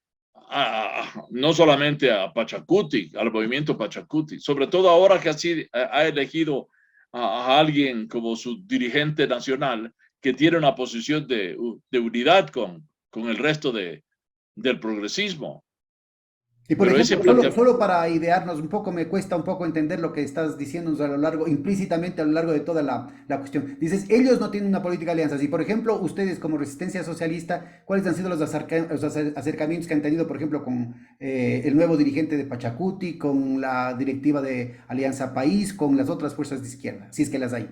no solamente a Pachacuti, al movimiento Pachacuti, sobre todo ahora que así ha elegido a alguien como su dirigente nacional que tiene una posición de unidad con el resto del progresismo. Y por Pero ese ejemplo, solo, planteamiento, solo para idearnos un poco, me cuesta un poco entender lo que estás diciéndonos a lo largo, implícitamente a lo largo de toda la cuestión. Dices, ellos no tienen una política de alianzas. Y por ejemplo, ustedes como Resistencia Socialista, ¿cuáles han sido los acercamientos que han tenido, por ejemplo, con el nuevo dirigente de Pachacuti, con la directiva de Alianza País, con las otras fuerzas de izquierda, si es que las hay?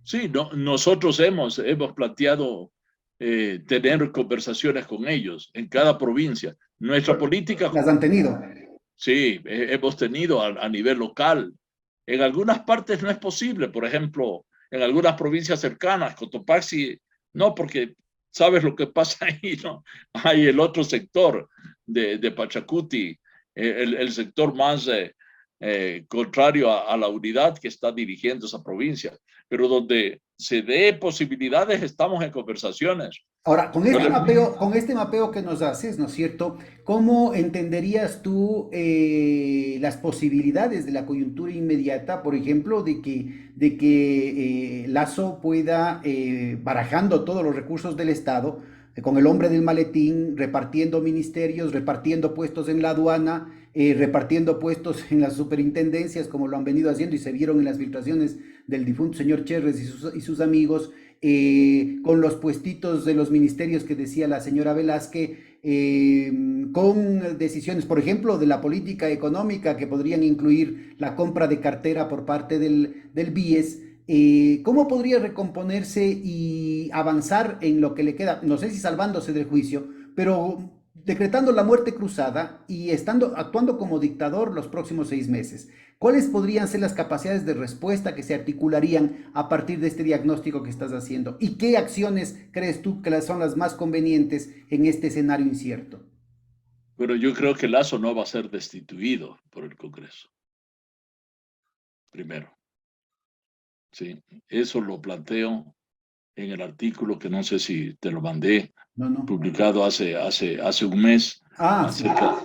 sí, nosotros hemos planteado tener conversaciones con ellos en cada provincia. Nuestra política, Las han tenido. sí, hemos tenido a nivel local. En algunas partes no es posible, por ejemplo, en algunas provincias cercanas, Cotopaxi, no, porque sabes lo que pasa ahí, ¿no? Hay el otro sector de Pachacuti, el sector más contrario a la unidad que está dirigiendo esa provincia, pero donde se dé posibilidades, estamos en conversaciones. Ahora, con Yo este le, mapeo, con este mapeo que nos haces, ¿no es cierto? ¿Cómo entenderías tú las posibilidades de la coyuntura inmediata, por ejemplo, de que Lazo pueda, barajando todos los recursos del Estado, con el hombre del maletín, repartiendo ministerios, repartiendo puestos en la aduana, repartiendo puestos en las superintendencias, como lo han venido haciendo y se vieron en las filtraciones del difunto señor Cherres y sus amigos, con los puestitos de los ministerios que decía la señora Velázquez, con decisiones, por ejemplo, de la política económica que podrían incluir la compra de cartera por parte del BIES? ¿Cómo podría recomponerse y avanzar en lo que le queda? No sé si salvándose del juicio, pero decretando la muerte cruzada y actuando como dictador los próximos 6 meses. ¿Cuáles podrían ser las capacidades de respuesta que se articularían a partir de este diagnóstico que estás haciendo? ¿Y qué acciones crees tú que son las más convenientes en este escenario incierto? pero yo creo que Lazo no va a ser destituido por el Congreso, primero. Sí, eso lo planteo en el artículo que no sé si te lo mandé, No, no. publicado hace un mes Ah, sí. acerca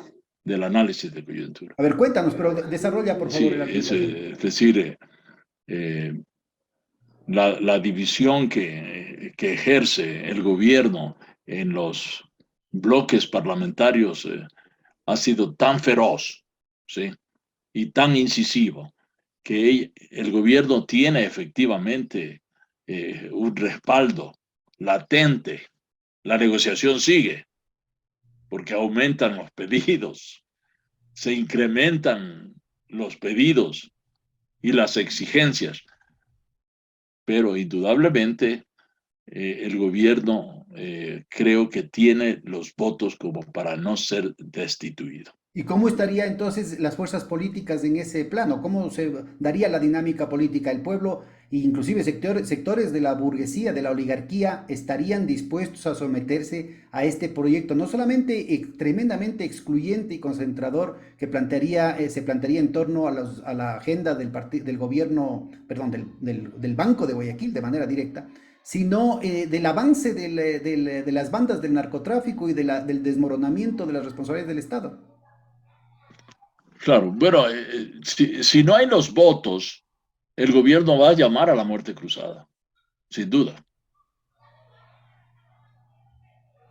del análisis de coyuntura. A ver, cuéntanos, pero desarrolla por Sí, favor el artículo. es decir, eh, la división que ejerce el gobierno en los bloques parlamentarios ha sido tan feroz, ¿sí? Y tan incisivo que el gobierno tiene efectivamente un respaldo latente. La negociación sigue porque aumentan los pedidos, se incrementan los pedidos y las exigencias, pero indudablemente el gobierno creo que tiene los votos como para no ser destituido. ¿Y cómo estaría entonces las fuerzas políticas en ese plano? ¿Cómo se daría la dinámica política? ¿El pueblo, e inclusive sectores de la burguesía, de la oligarquía, estarían dispuestos a someterse a este proyecto, no solamente tremendamente excluyente y concentrador que se plantearía en torno a la agenda del gobierno, perdón, del Banco de Guayaquil de manera directa, sino del avance de las bandas del narcotráfico y del desmoronamiento de las responsabilidades del Estado? Claro, bueno, si no hay los votos, el gobierno va a llamar a la muerte cruzada, sin duda.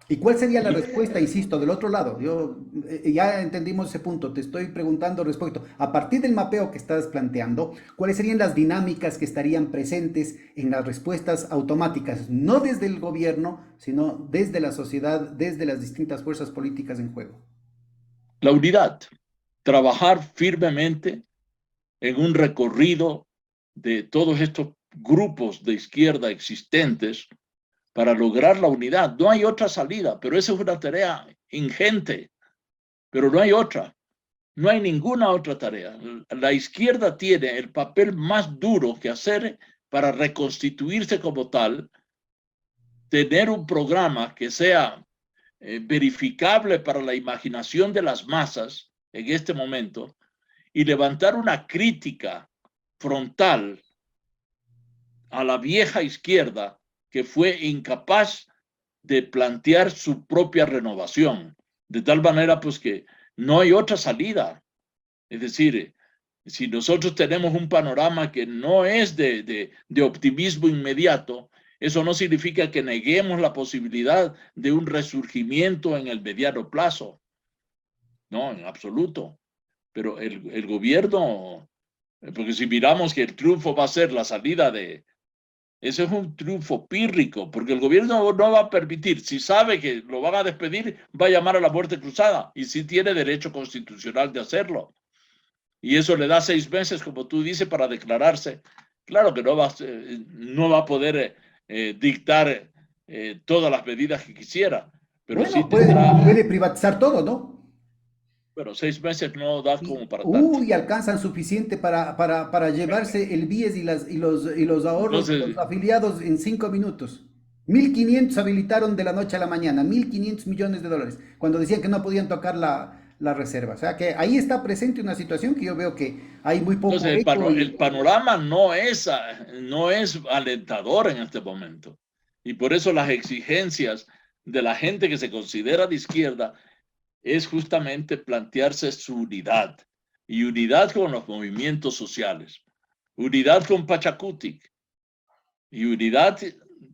¿Y cuál sería la Y respuesta, insisto, del otro lado? Yo ya entendimos ese punto, te estoy preguntando respecto, a partir del mapeo que estás planteando, ¿cuáles serían las dinámicas que estarían presentes en las respuestas automáticas, no desde el gobierno, sino desde la sociedad, desde las distintas fuerzas políticas en juego? la unidad, trabajar firmemente en un recorrido de todos estos grupos de izquierda existentes para lograr la unidad. No hay otra salida, pero esa es una tarea ingente, pero no hay otra. No hay ninguna otra tarea. La izquierda tiene el papel más duro que hacer para reconstituirse como tal, tener un programa que sea verificable para la imaginación de las masas en este momento y levantar una crítica frontal a la vieja izquierda que fue incapaz de plantear su propia renovación, de tal manera pues que no hay otra salida. Es decir, si nosotros tenemos un panorama que no es de optimismo inmediato, eso no significa que neguemos la posibilidad de un resurgimiento en el mediano plazo. No, en absoluto. Pero el gobierno, porque si miramos que el triunfo va a ser la salida de... Ese es un triunfo pírrico, porque el gobierno no va a permitir, si sabe que lo van a despedir, va a llamar a la muerte cruzada, y sí tiene derecho constitucional de hacerlo. Y eso le da 6 meses, como tú dices, para declararse. Claro que no va a poder dictar todas las medidas que quisiera, pero sí Bueno, tendrá, puede privatizar todo, ¿no? pero 6 meses no da Y, como para tanto. y alcanzan suficiente para llevarse el BIES y los ahorros de los Entonces, afiliados en 5 minutos. 1.500 habilitaron de la noche a la mañana, 1.500 millones de dólares, cuando decían que no podían tocar la reserva. O sea que ahí está presente una situación que yo veo que hay muy poco entonces eco y el panorama no es alentador en este momento. Y por eso las exigencias de la gente que se considera de izquierda es justamente plantearse su unidad y unidad con los movimientos sociales, unidad con Pachacutic y unidad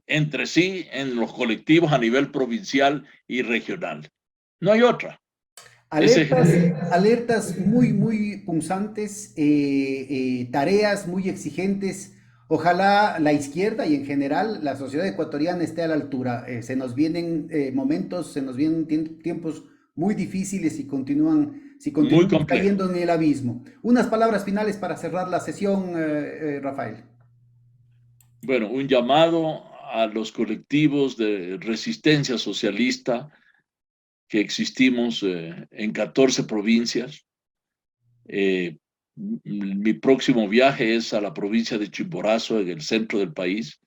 entre sí en los colectivos a nivel provincial y regional. No hay otra. Ese, alertas muy punzantes, tareas muy exigentes. Ojalá la izquierda y en general la sociedad ecuatoriana esté a la altura. Se nos vienen momentos, se nos vienen tiempos muy difíciles si muy continuamos complejo. cayendo en el abismo. Unas palabras finales para cerrar la sesión, Rafael. Bueno, un llamado a los colectivos de resistencia socialista que existimos en 14 provincias. Mi próximo viaje es a la provincia de Chimborazo, en el centro del país,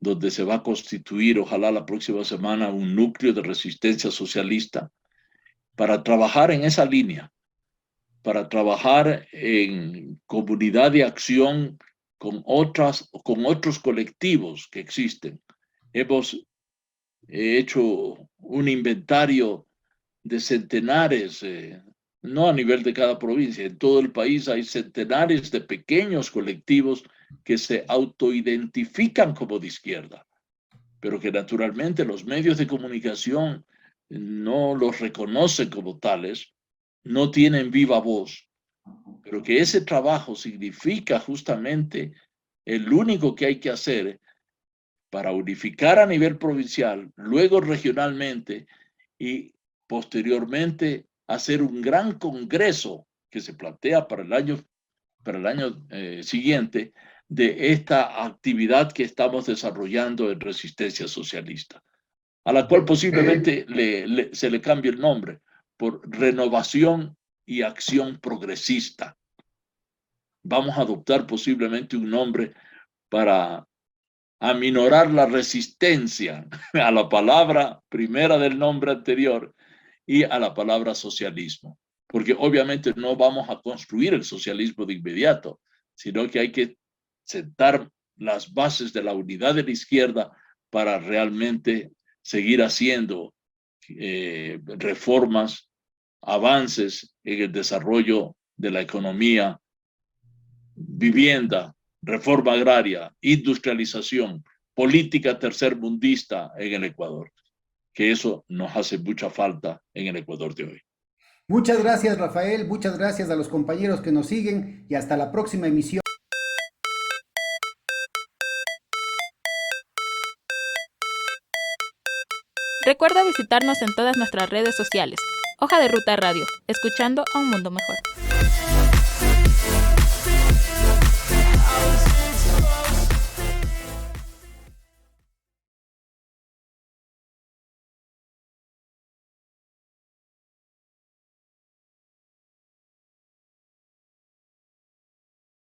donde se va a constituir, ojalá la próxima semana, un núcleo de resistencia socialista para trabajar en esa línea, para trabajar en comunidad de acción con otros colectivos que existen. Hemos hecho un inventario de centenares, no a nivel de cada provincia, en todo el país hay centenares de pequeños colectivos que se autoidentifican como de izquierda, pero que naturalmente los medios de comunicación no los reconocen como tales, no tienen viva voz, pero que ese trabajo significa justamente el único que hay que hacer para unificar a nivel provincial, luego regionalmente y posteriormente hacer un gran congreso que se plantea para el año siguiente de esta actividad que estamos desarrollando en Resistencia Socialista, a la cual posiblemente se le cambie el nombre por Renovación y Acción Progresista. Vamos a adoptar posiblemente un nombre para aminorar la resistencia a la palabra primera del nombre anterior y a la palabra socialismo, porque obviamente no vamos a construir el socialismo de inmediato, sino que hay que sentar las bases de la unidad de la izquierda para realmente seguir haciendo reformas, avances en el desarrollo de la economía, vivienda, reforma agraria, industrialización, política tercermundista en el Ecuador, que eso nos hace mucha falta en el Ecuador de hoy. Muchas gracias, Rafael, muchas gracias a los compañeros que nos siguen y hasta la próxima emisión. Recuerda visitarnos en todas nuestras redes sociales. Hoja de Ruta Radio, escuchando a un mundo mejor.